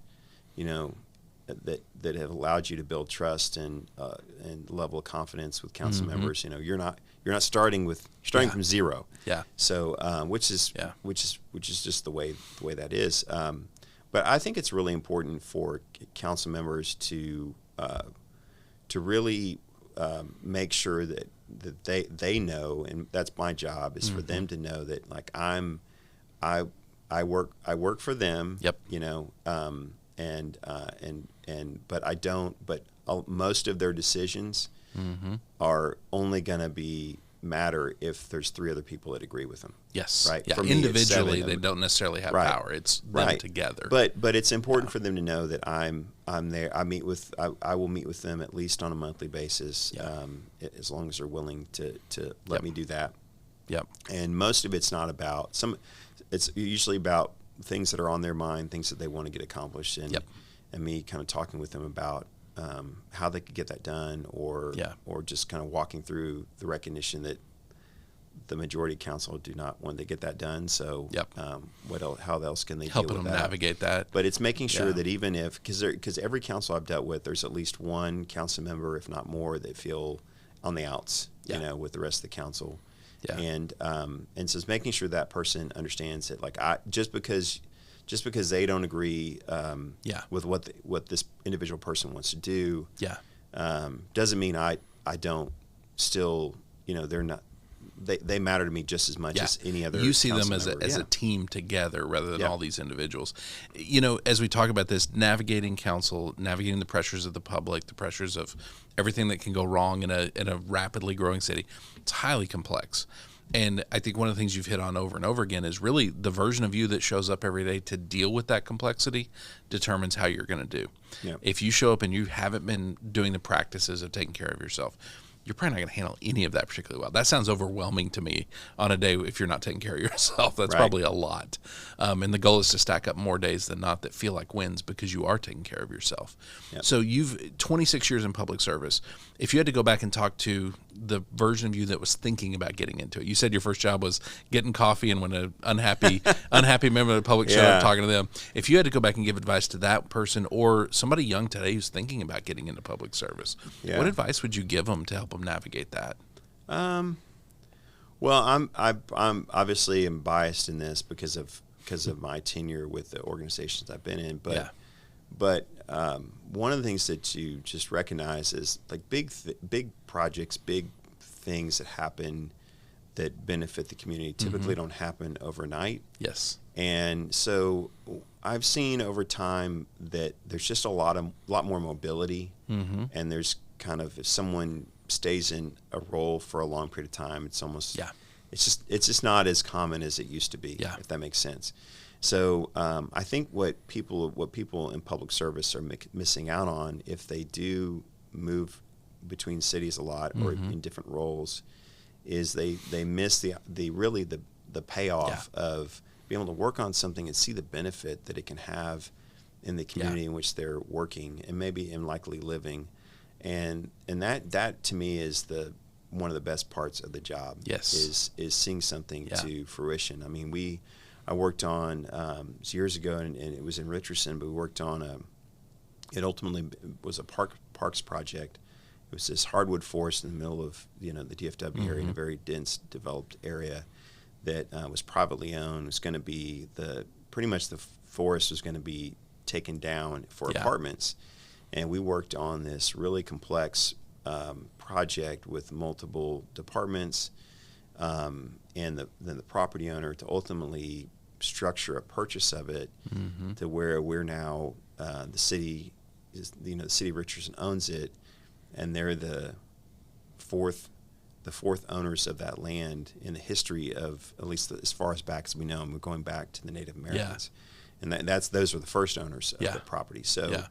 Speaker 2: that have allowed you to build trust and level of confidence with council members. You're not starting from zero.
Speaker 1: Yeah.
Speaker 2: So which is just the way that is. But I think it's really important for council members to really make sure that they know, and that's my job, is for them to know that, like, I work for them.
Speaker 1: Yep.
Speaker 2: But most of their decisions are only going to matter if there's 3 other people that agree with them.
Speaker 1: Yes.
Speaker 2: Right.
Speaker 1: Yeah.
Speaker 2: For me,
Speaker 1: Individually, they don't necessarily have power. It's them together.
Speaker 2: But it's important for them to know that I'm there. I will meet with them at least on a monthly basis, as long as they're willing to let me do that.
Speaker 1: Yep.
Speaker 2: And most of it's not about it's usually about things that are on their mind, things that they want to get accomplished, and me kind of talking with them about how they could get that done, or just kind of walking through the recognition that the majority council do not want to get that done. So how else can they
Speaker 1: helping
Speaker 2: deal with
Speaker 1: them
Speaker 2: that?
Speaker 1: Navigate that?
Speaker 2: But it's making sure that even if, because every council I've dealt with, there's at least one council member, if not more, that feel on the outs, with the rest of the council. Yeah. And so it's making sure that person understands that, like, just because they don't agree with what this individual person wants to do, doesn't mean I don't still, they're not, they matter to me just as much as any other.
Speaker 1: You see them as
Speaker 2: member.
Speaker 1: as a team together rather than all these individuals. As we talk about this, navigating council, navigating the pressures of the public, the pressures of everything that can go wrong in a rapidly growing city, it's highly complex. And I think one of the things you've hit on over and over again is really the version of you that shows up every day to deal with that complexity determines how you're going to do. Yeah. If you show up and you haven't been doing the practices of taking care of yourself, you're probably not going to handle any of that particularly well. That sounds overwhelming to me on a day if you're not taking care of yourself. That's probably a lot. And the goal is to stack up more days than not that feel like wins because you are taking care of yourself. Yep. So you've 26 years in public service. If you had to go back and talk to the version of you that was thinking about getting into it, you said your first job was getting coffee, and when an unhappy member of the public showed up, talking to them. If you had to go back and give advice to that person or somebody young today who's thinking about getting into public service, what advice would you give them to help them navigate that?
Speaker 2: Well, I'm obviously am biased in this because of my tenure with the organizations I've been in, but one of the things that you just recognize is, like, big projects, big things that happen that benefit the community typically don't happen overnight.
Speaker 1: Yes.
Speaker 2: And so I've seen over time that there's just a lot more mobility, and there's kind of, if someone stays in a role for a long period of time, it's almost it's just not as common as it used to be, if that makes sense. So I think what people in public service are missing out on, if they do move between cities a lot or in different roles, is they miss the payoff of being able to work on something and see the benefit that it can have in the community in which they're working and maybe in likely living. And that to me is one of the best parts of the job. Yes, is seeing something to fruition. I mean, I worked on it was years ago, and it was in Richardson, but we worked on it ultimately was a parks project. It was this hardwood forest in the middle of the DFW area, in a very dense developed area that was privately owned. It was going to be pretty much the forest was going to be taken down for apartments. And we worked on this really complex project with multiple departments, and then the property owner to ultimately structure a purchase of it to where we're now the city of Richardson owns it, and they're the fourth owners of that land in the history of, at least as far as back as we know, and we're going back to the Native Americans, and those are the first owners of the property. So.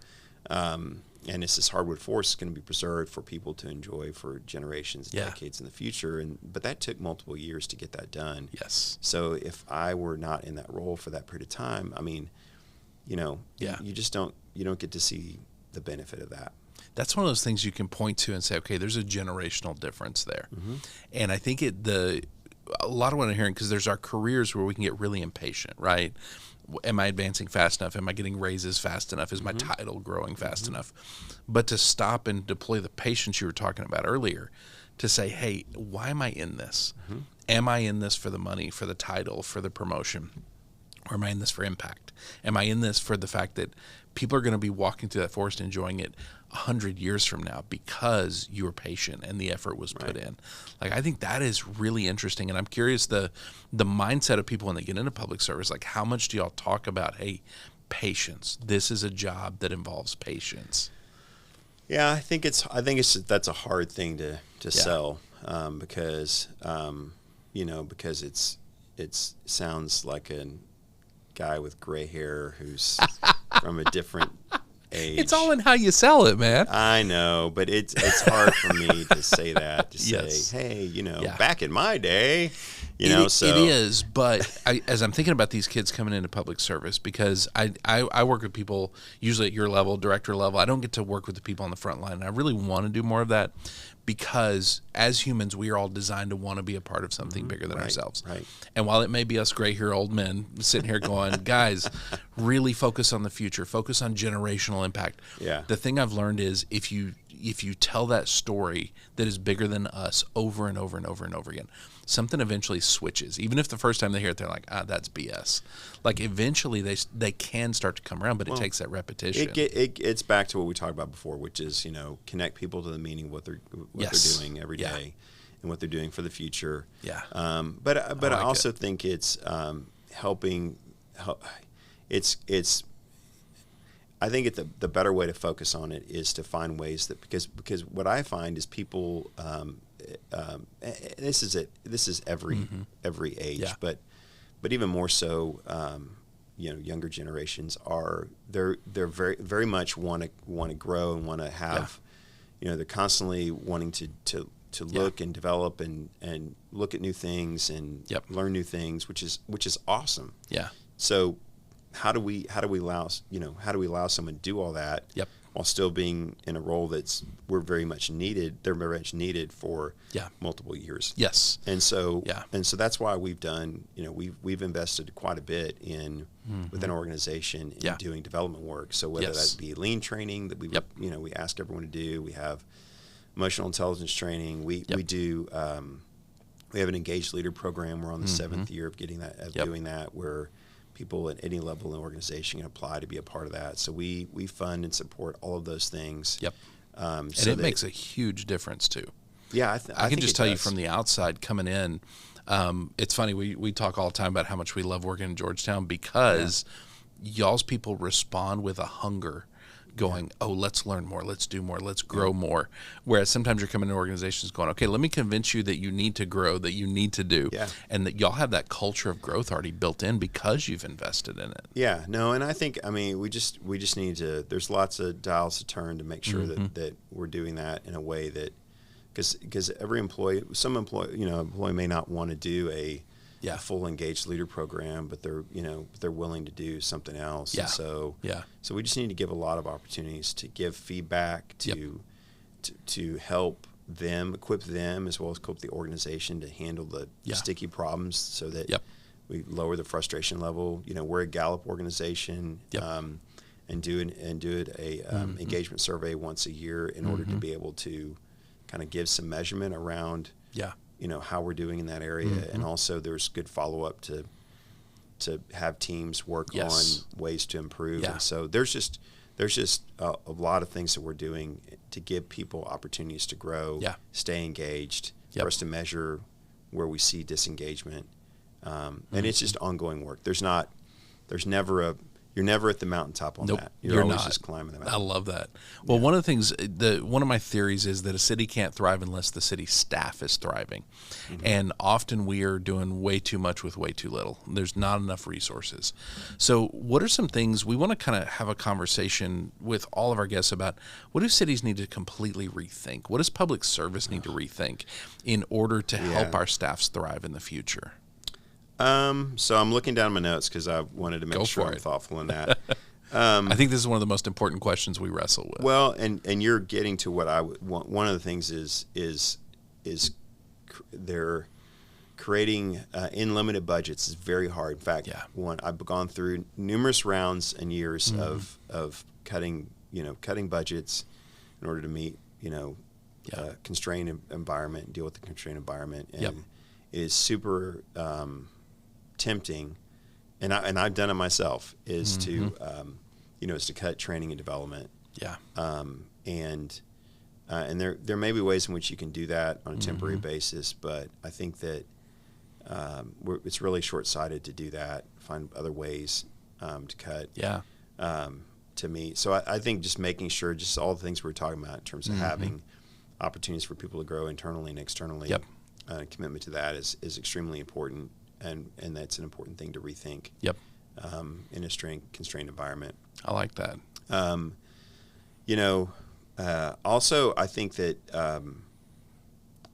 Speaker 2: And it's this hardwood forest going to be preserved for people to enjoy for generations, decades in the future. But that took multiple years to get that done. Yes. So if I were not in that role for that period of time, I mean, you just don't get to see the benefit of that.
Speaker 1: That's one of those things you can point to and say, okay, there's a generational difference there. And I think a lot of what I'm hearing, because there's our careers where we can get really impatient, right? Am I advancing fast enough? Am I getting raises fast enough? Is my title growing fast enough? But to stop and deploy the patience you were talking about earlier, to say, hey, why am I in this? Am I in this for the money, for the title, for the promotion? Or am I in this for impact? Am I in this for the fact that people are going to be walking through that forest enjoying it 100 years from now because you were patient and the effort was put in? Like, I think that is really interesting. And I'm curious the mindset of people when they get into public service, like how much do y'all talk about, hey, patience? This is a job that involves patience.
Speaker 2: Yeah, I think that's a hard thing to sell because because it sounds like a guy with gray hair who's from a different age.
Speaker 1: It's all in how you sell it, man.
Speaker 2: I know, but it's hard for me to say that. Say, hey, back in my day, So
Speaker 1: it is. But as I'm thinking about these kids coming into public service, because I work with people usually at your level, director level. I don't get to work with the people on the front line, and I really want to do more of that. Because as humans, we are all designed to want to be a part of something bigger than ourselves.
Speaker 2: Right.
Speaker 1: And while it may be us gray-haired old men sitting here going, guys, really focus on the future, focus on generational impact.
Speaker 2: Yeah.
Speaker 1: The thing I've learned is if you tell that story that is bigger than us over and over and over and over again, something eventually switches. Even if the first time they hear it, they're like, that's BS. Like eventually they can start to come around, but it takes that repetition.
Speaker 2: It's back to what we talked about before, which is, connect people to the meaning of what they're doing every day and what they're doing for the future.
Speaker 1: Yeah.
Speaker 2: But I also think it's helping. I think the better way to focus on it is to find ways that because what I find is people. This is every age, but even more so, younger generations they're very very much want to grow and want to have, they're constantly wanting to look and develop and look at new things and learn new things, which is awesome.
Speaker 1: Yeah.
Speaker 2: So how do we allow someone to do all that? Yep. While still being in a role they're very much needed for multiple years.
Speaker 1: Yes.
Speaker 2: And so that's why we've done, we've invested quite a bit in within our organization in doing development work. So whether that be lean training that we ask everyone to do, we have emotional intelligence training, we do we have an engaged leader program. We're on the 7th year of doing that, where people at any level in the organization can apply to be a part of that. So we fund and support all of those things.
Speaker 1: Yep. And it makes a huge difference too.
Speaker 2: Yeah,
Speaker 1: I can just tell you from the outside coming in, it's funny, we talk all the time about how much we love working in Georgetown because y'all's people respond with a hunger going, oh, let's learn more, let's do more, let's grow more. Whereas sometimes you're coming to organizations going, okay, let me convince you that you need to grow, that you need to do, and that y'all have that culture of growth already built in because you've invested in it.
Speaker 2: Yeah, no, and I think, we just need to, there's lots of dials to turn to make sure that we're doing that in a way that, because every employee may not want to do a full engaged leader program, but they're willing to do something else.
Speaker 1: Yeah.
Speaker 2: And so we just need to give a lot of opportunities to give feedback to help them, equip them, as well as equip the organization to handle the sticky problems, so that we lower the frustration level. We're a Gallup organization, and do a engagement survey once a year in order to be able to kind of give some measurement around how we're doing in that area, and also there's good follow-up to have teams work on ways to improve. And so there's just a lot of things that we're doing to give people opportunities to grow, stay engaged, for us to measure where we see disengagement, and it's just ongoing work. You're never at the mountaintop on that. You're always just climbing the mountain.
Speaker 1: I love that. Well, one of the things, one of my theories is that a city can't thrive unless the city staff is thriving. And often we are doing way too much with way too little. There's not enough resources. So what are some things, we want to kind of have a conversation with all of our guests about what do cities need to completely rethink? What does public service need to rethink in order to help our staffs thrive in the future?
Speaker 2: So I'm looking down my notes because I wanted to make sure I'm thoughtful in that.
Speaker 1: I think this is one of the most important questions we wrestle with.
Speaker 2: Well, and you're getting to what I would want. One of the things is there creating in limited budgets is very hard. In fact, I've gone through numerous rounds and years of cutting budgets in order to meet, constrained environment and deal with the constrained environment. And it is super tempting, and I've done it myself, is to cut training and development.
Speaker 1: Yeah.
Speaker 2: And there may be ways in which you can do that on a temporary basis, but I think that it's really short-sighted to do that. Find other ways to cut.
Speaker 1: Yeah.
Speaker 2: To me, so I think just making sure, just all the things we were talking about in terms of having opportunities for people to grow internally and externally. Commitment to that is extremely important, and that's an important thing to rethink. In a constrained environment.
Speaker 1: I like that.
Speaker 2: Also, I think that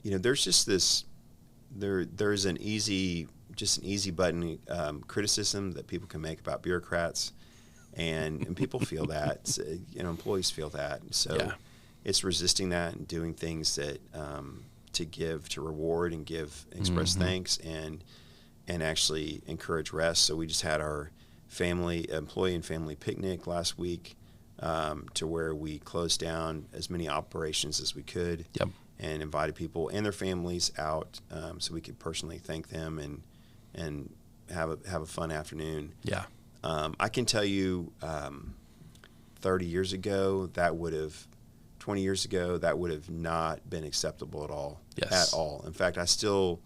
Speaker 2: there's just this there's an easy button criticism that people can make about bureaucrats, and people feel that, employees feel that, so it's resisting that and doing things that to reward and express thanks and actually encourage rest. So we just had our employee and family picnic last week, to where we closed down as many operations as we could, and invited people and their families out, so we could personally thank them and have a fun afternoon. I can tell you, 30 years ago, 20 years ago, that would have not been acceptable at all. At all. In fact, I still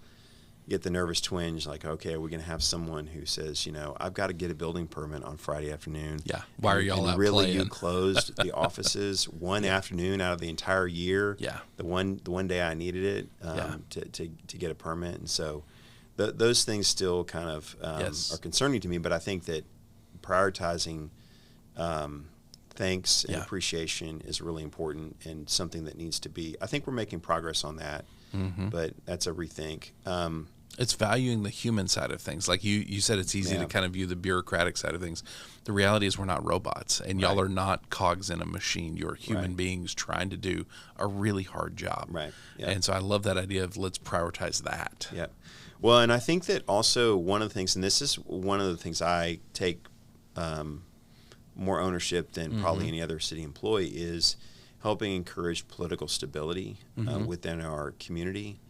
Speaker 2: get the nervous twinge, like, okay, are we going to have someone who says, I've got to get a building permit on Friday afternoon?
Speaker 1: Why are y'all out
Speaker 2: really
Speaker 1: playing?
Speaker 2: You closed the offices one afternoon out of the entire year. The one day I needed it to get a permit. And so those things still kind of are concerning to me, but I think that prioritizing thanks and appreciation is really important, and something that needs to be, I think we're making progress on that, but that's a rethink.
Speaker 1: It's valuing the human side of things. Like you said, it's easy to kind of view the bureaucratic side of things. The reality is we're not robots, and y'all are not cogs in a machine. You're human beings trying to do a really hard job. And so I love that idea of let's prioritize that.
Speaker 2: Well, and I think that also one of the things, and this is one of the things I take more ownership than probably any other city employee, is helping encourage political stability within our community.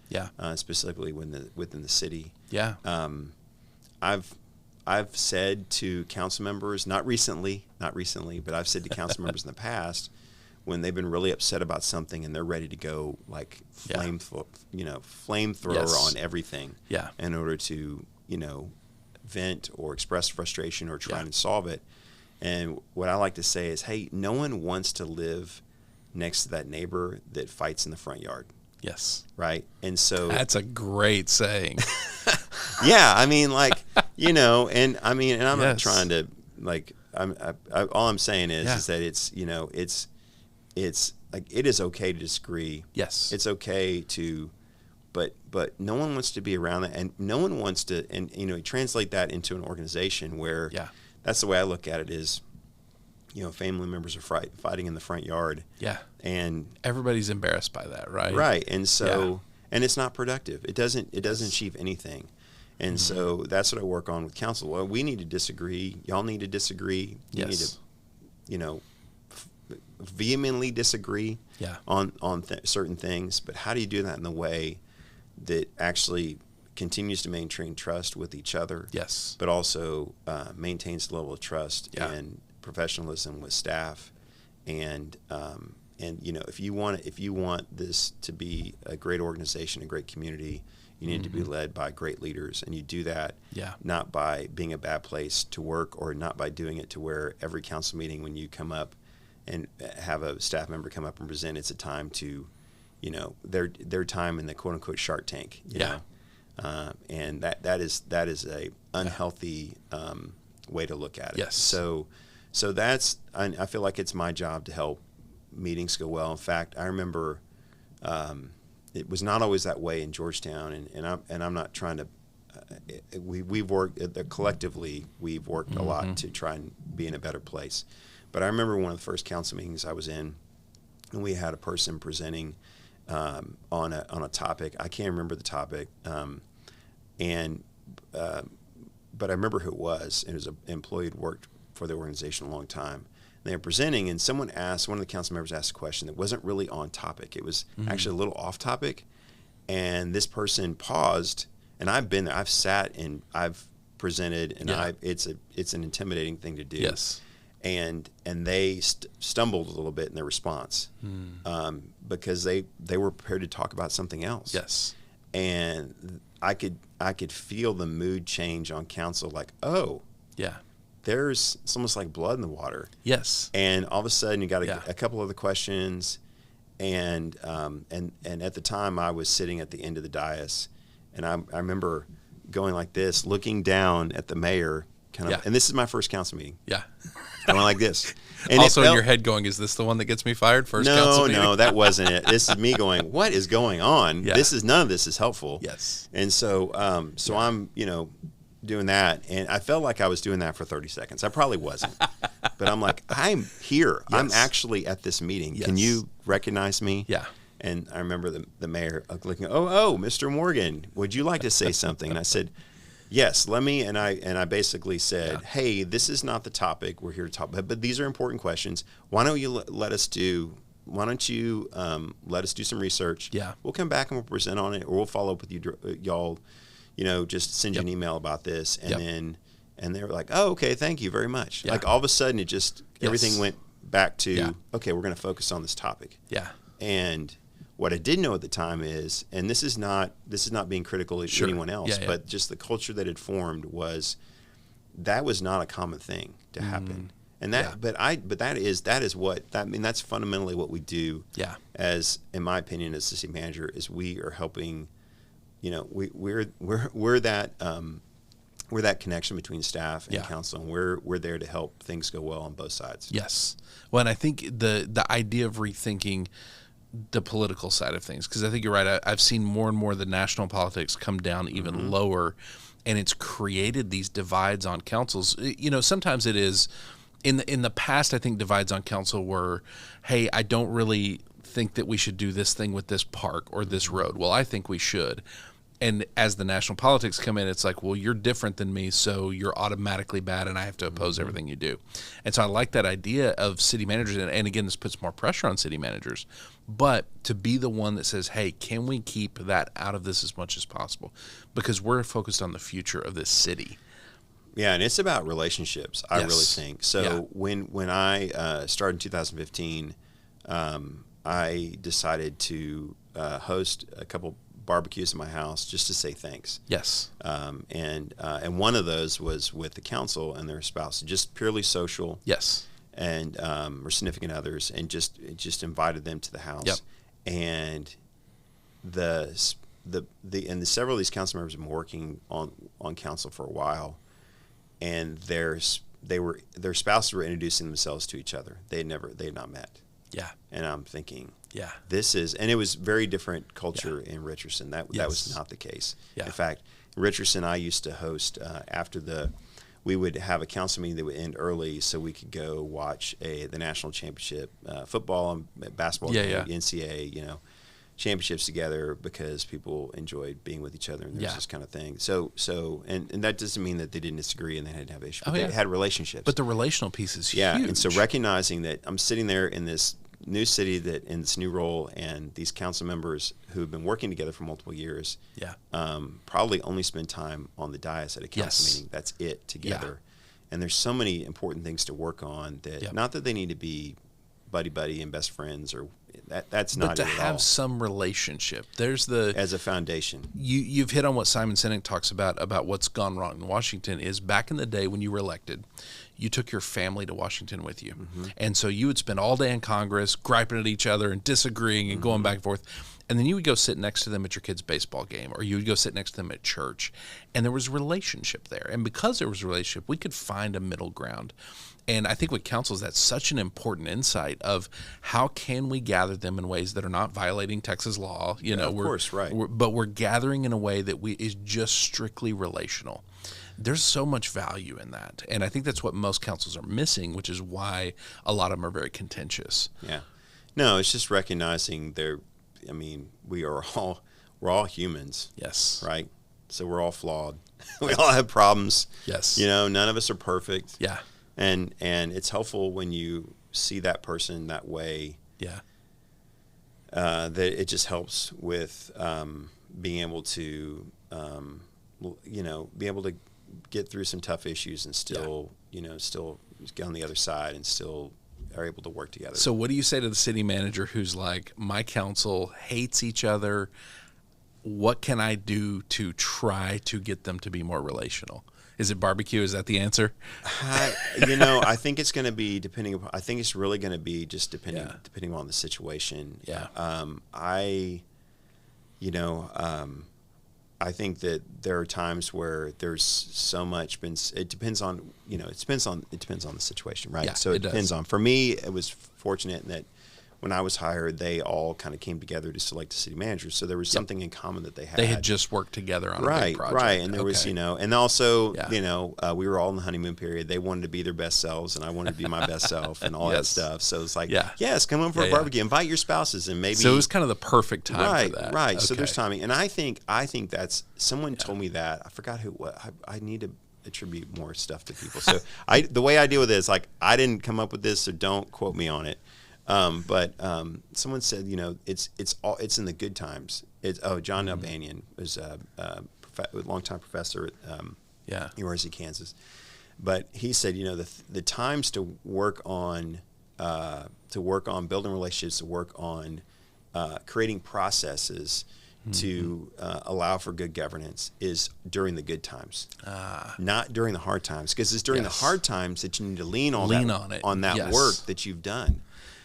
Speaker 2: Specifically within the city. I've said to council members, not recently, but I've said to council members in the past, when they've been really upset about something and they're ready to go like flamethrower on everything, in order to vent or express frustration or try and solve it. And what I like to say is, hey, no one wants to live next to that neighbor that fights in the front yard. Right. And so
Speaker 1: that's a great saying.
Speaker 2: I mean, like, and I'm not trying to, like, all I'm saying is that it's like, it is okay to disagree. It's okay to, but no one wants to be around that, and no one wants to, and translate that into an organization where that's the way I look at it is, family members are fighting in the front yard. And everybody's
Speaker 1: embarrassed by that, right?
Speaker 2: And so, and it's not productive. It doesn't achieve anything. And so that's what I work on with council. Well, we need to disagree. Y'all need to disagree. You need to, vehemently disagree on certain things. But how do you do that in the way that actually continues to maintain trust with each other? But also maintains the level of trust and professionalism with staff, and if you want this to be a great organization, a great community, you need to be led by great leaders, and you do that not by being a bad place to work, or not by doing it to where every council meeting when you come up and have a staff member come up and present, it's a time to their time in the quote unquote Shark Tank, and that is a unhealthy way to look at it. So that's, I feel like it's my job to help meetings go well. In fact, I remember it was not always that way in Georgetown, and I'm not trying to. We've worked collectively. We've worked a lot to try and be in a better place. But I remember one of the first council meetings I was in, and we had a person presenting on a topic. I can't remember the topic, And but I remember who it was. It was an employee who'd worked for the organization a long time. And they were presenting, and one of the council members asked a question that wasn't really on topic. It was actually a little off topic. And this person paused, and I've been there. I've sat and I've presented, and it's an intimidating thing to do.
Speaker 1: Yes.
Speaker 2: And they stumbled a little bit in their response because they were prepared to talk about something else.
Speaker 1: Yes.
Speaker 2: And I could feel the mood change on council, like, oh,
Speaker 1: yeah,
Speaker 2: it's almost like blood in the water.
Speaker 1: Yes.
Speaker 2: And all of a sudden you got a couple other questions, and at the time I was sitting at the end of the dais, and I remember going like this, looking down at the mayor, and this is my first council meeting.
Speaker 1: Yeah.
Speaker 2: Going like this. And
Speaker 1: also in your head going, is this the one that gets me fired? Council meeting?
Speaker 2: No, that wasn't it. This is me going, what is going on?
Speaker 1: Yeah.
Speaker 2: None of this is helpful.
Speaker 1: Yes.
Speaker 2: And so I'm, doing that, and I felt like I was doing that for 30 seconds. I probably wasn't. But I'm like, I'm here. Yes. I'm actually at this meeting. Yes. Can you recognize me?
Speaker 1: Yeah.
Speaker 2: And I remember the mayor looking, oh, Mr. Morgan, would you like to say something? And I said, yes, let me. And I basically said, hey, this is not the topic we're here to talk about, but these are important questions. Why don't you let us do some research?
Speaker 1: Yeah.
Speaker 2: We'll come back and we'll present on it, or we'll follow up with y'all, just send you an email about this. And and they were like, oh, okay, thank you very much. Yeah. Like all of a sudden it just, everything went back to, okay, we're going to focus on this topic.
Speaker 1: Yeah.
Speaker 2: And what I didn't know at the time is, and this is not being critical of anyone else, but just the culture that had formed was not a common thing to happen. And that that's fundamentally what we do.
Speaker 1: Yeah.
Speaker 2: As in my opinion, as the city manager, is we are helping. We're that connection between staff and council, and we're there to help things go well on both sides.
Speaker 1: Yes. Well, and I think the idea of rethinking the political side of things, because I think you're right. I've seen more and more the national politics come down even lower, and it's created these divides on councils. Sometimes it is in the past. I think divides on council were, hey, I don't really think that we should do this thing with this park or this road. Well, I think we should. And as the national politics come in, it's like, well, you're different than me, so you're automatically bad, and I have to oppose everything you do. And so I like that idea of city managers, and again, this puts more pressure on city managers, but to be the one that says, hey, can we keep that out of this as much as possible? Because we're focused on the future of this city.
Speaker 2: Yeah, and it's about relationships, I really think. So when I started in 2015, I decided to host a couple barbecues at my house just to say thanks.
Speaker 1: Yes.
Speaker 2: And one of those was with the council and their spouse, just purely social.
Speaker 1: Yes.
Speaker 2: And or significant others, and just invited them to the house.
Speaker 1: Yep.
Speaker 2: And several of these council members have been working on council for a while, and their spouses were introducing themselves to each other. They had not met.
Speaker 1: Yeah.
Speaker 2: And I'm thinking,
Speaker 1: yeah,
Speaker 2: and it was very different culture in Richardson. That was not the case. Yeah. In fact, in Richardson, I used to host we would have a council meeting that would end early so we could go watch the national championship football and basketball game, NCAA, championships together, because people enjoyed being with each other, and there's this kind of thing. So and that doesn't mean that they didn't disagree and they had to have issues. They had relationships.
Speaker 1: But the relational piece is huge.
Speaker 2: Yeah, and so recognizing that I'm sitting there in this new city, in this new role, and these council members who have been working together for multiple years, probably only spend time on the dais at a council meeting. That's it, together. And there's so many important things to work on that, not that they need to be buddy and best friends, or that's not it at all. But to have
Speaker 1: some relationship, as
Speaker 2: a foundation.
Speaker 1: You've hit on what Simon Sinek talks about what's gone wrong in Washington. Is back in the day when you were elected, you took your family to Washington with you. And so you would spend all day in Congress griping at each other and disagreeing and going back and forth. And then you would go sit next to them at your kid's baseball game, or you would go sit next to them at church. And there was a relationship there. And because there was a relationship, we could find a middle ground. And I think with councils, that's such an important insight of how can we gather them in ways that are not violating Texas law.
Speaker 2: Of course, right.
Speaker 1: But we're gathering in a way that is just strictly relational. There's so much value in that. And I think that's what most councils are missing, which is why a lot of them are very contentious.
Speaker 2: Yeah. No, it's just recognizing we're all humans.
Speaker 1: Yes.
Speaker 2: Right? So we're all flawed. We all have problems.
Speaker 1: Yes.
Speaker 2: None of us are perfect.
Speaker 1: Yeah.
Speaker 2: And it's helpful when you see that person that way.
Speaker 1: Yeah.
Speaker 2: That it just helps with being able to, be able to get through some tough issues and still, still get on the other side and still are able to work together.
Speaker 1: So what do you say to the city manager who's like, my council hates each other? What can I do to try to get them to be more relational? Is it barbecue? Is that the answer?
Speaker 2: I think it's going to be I think it's really going to be just depending on the situation.
Speaker 1: Yeah.
Speaker 2: I think that there are times where there's so much it depends on the situation, right?
Speaker 1: Yeah,
Speaker 2: so it depends
Speaker 1: does.
Speaker 2: on, for me, it was fortunate in that when I was hired, they all kind of came together to select a city manager. So there was something in common that they had.
Speaker 1: They had just worked together on a big project.
Speaker 2: Right. And there was, and also,
Speaker 1: Yeah.
Speaker 2: we were all in the honeymoon period. They wanted to be their best selves, and I wanted to be my best self, and all that stuff. So it's like, yes, come over for a barbecue. Invite your spouses, and maybe.
Speaker 1: So it was kind of the perfect time for that.
Speaker 2: Right.
Speaker 1: Okay.
Speaker 2: So there's timing, and I think that's, someone told me that. I forgot I need to attribute more stuff to people. So the way I deal with it is like, I didn't come up with this, so don't quote me on it. But someone said, it's in the good times. John Albanian was a longtime professor at University of Kansas. But he said, the times to work on building relationships, to work on creating processes to allow for good governance is during the good times, not during the hard times. Because it's during the hard times that you need to lean on that work that you've done.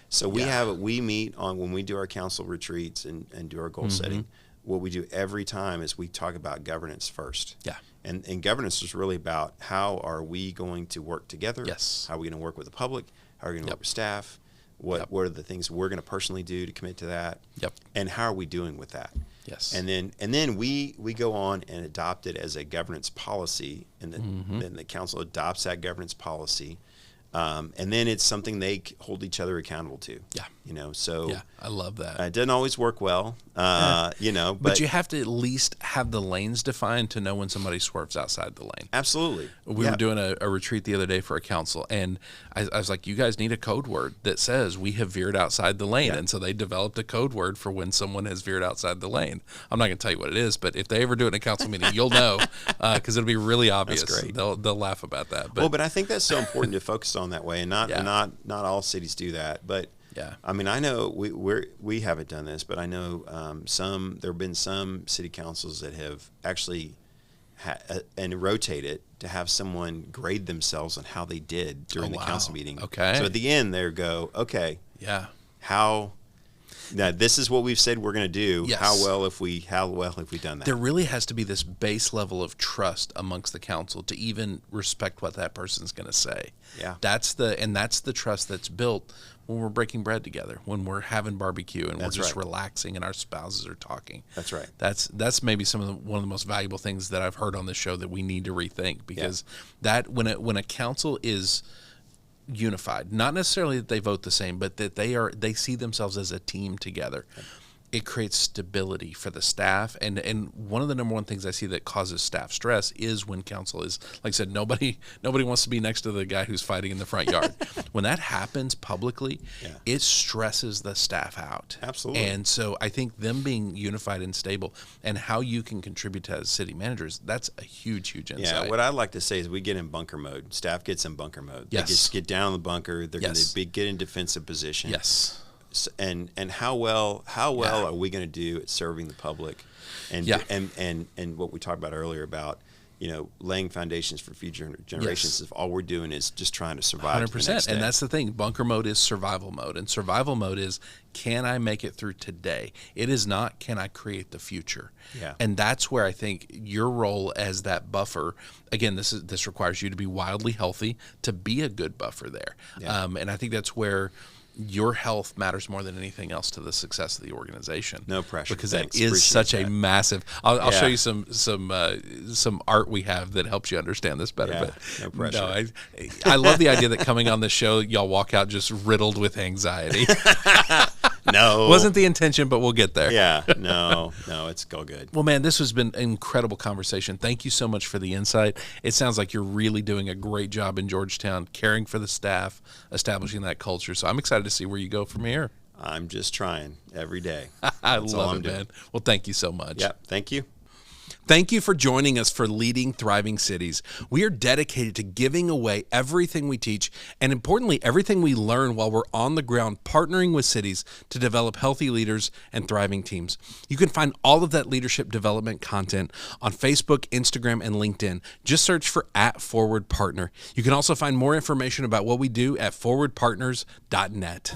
Speaker 2: So we meet on, when we do our council retreats and do our goal setting, what we do every time is we talk about governance first.
Speaker 1: Yeah.
Speaker 2: And governance is really about, how are we going to work together?
Speaker 1: Yes.
Speaker 2: How are we going to work with the public? How are we going to work with staff? What are the things we're going to personally do to commit to that?
Speaker 1: Yep.
Speaker 2: And how are we doing with that?
Speaker 1: Yes.
Speaker 2: And then we go on and adopt it as a governance policy, and then the council adopts that governance policy. And then it's something they hold each other accountable to. Yeah. So.
Speaker 1: Yeah, I love that.
Speaker 2: It doesn't always work well, but
Speaker 1: you have to at least have the lanes defined to know when somebody swerves outside the lane.
Speaker 2: Absolutely.
Speaker 1: We were doing a retreat the other day for a council, and I was like, you guys need a code word that says we have veered outside the lane. Yeah. And so they developed a code word for when someone has veered outside the lane. I'm not going to tell you what it is, but if they ever do it in a council meeting, you'll know, because it'll be really obvious.
Speaker 2: That's great.
Speaker 1: They'll laugh about that.
Speaker 2: But I think that's so important to focus on that way, and not all cities do that. But
Speaker 1: yeah,
Speaker 2: I mean, I know we haven't done this, but I know there have been some city councils that have actually and rotate it to have someone grade themselves on how they did during the council meeting.
Speaker 1: Okay.
Speaker 2: So at the end, they go, okay, now this is what we've said we're going to do.
Speaker 1: Yes.
Speaker 2: How well have we done that?
Speaker 1: There really has to be this base level of trust amongst the council to even respect what that person's going to say.
Speaker 2: Yeah.
Speaker 1: That's the trust that's built when we're breaking bread together, when we're having barbecue and we're just relaxing and our spouses are talking.
Speaker 2: That's right.
Speaker 1: That's maybe one of the most valuable things that I've heard on this show that we need to rethink, because that when a council is unified, not necessarily that they vote the same, but that they see themselves as a team together. It creates stability for the staff, and one of the number one things I see that causes staff stress is when council is, like I said, nobody wants to be next to the guy who's fighting in the front yard. When that happens publicly, it stresses the staff out.
Speaker 2: Absolutely.
Speaker 1: And so I think them being unified and stable, and how you can contribute to as city managers, that's a huge insight.
Speaker 2: Yeah, what I'd like to say is we get in bunker mode. Staff gets in bunker mode.
Speaker 1: Yes.
Speaker 2: They just get down in the bunker. They're going to get in defensive position.
Speaker 1: Yes.
Speaker 2: And how well are we going to do at serving the public, and what we talked about earlier about laying foundations for future generations. If all we're doing is just trying to survive
Speaker 1: 100%. And that's the thing. Bunker mode is survival mode, and survival mode is, can I make it through today? It is not, can I create the future?
Speaker 2: Yeah.
Speaker 1: And that's where I think your role as that buffer. Again, this requires you to be wildly healthy to be a good buffer there. Yeah. And I think that's where your health matters more than anything else to the success of the organization.
Speaker 2: No pressure,
Speaker 1: because
Speaker 2: thanks.
Speaker 1: that is such a massive. I'll show you some art we have that helps you understand this better.
Speaker 2: Yeah,
Speaker 1: but
Speaker 2: no pressure.
Speaker 1: No, I love the idea that coming on the show, y'all walk out just riddled with anxiety.
Speaker 2: No.
Speaker 1: Wasn't the intention, but we'll get there.
Speaker 2: Yeah. No, it's all good.
Speaker 1: Well, man, this has been an incredible conversation. Thank you so much for the insight. It sounds like you're really doing a great job in Georgetown, caring for the staff, establishing that culture. So I'm excited to see where you go from here.
Speaker 2: I'm just trying every day.
Speaker 1: I love it, man. Well, thank you so much.
Speaker 2: Yeah. Thank you.
Speaker 1: Thank you for joining us for Leading Thriving Cities. We are dedicated to giving away everything we teach and, importantly, everything we learn while we're on the ground partnering with cities to develop healthy leaders and thriving teams. You can find all of that leadership development content on Facebook, Instagram, and LinkedIn. Just search for @ForwardPartner. You can also find more information about what we do at forwardpartners.net.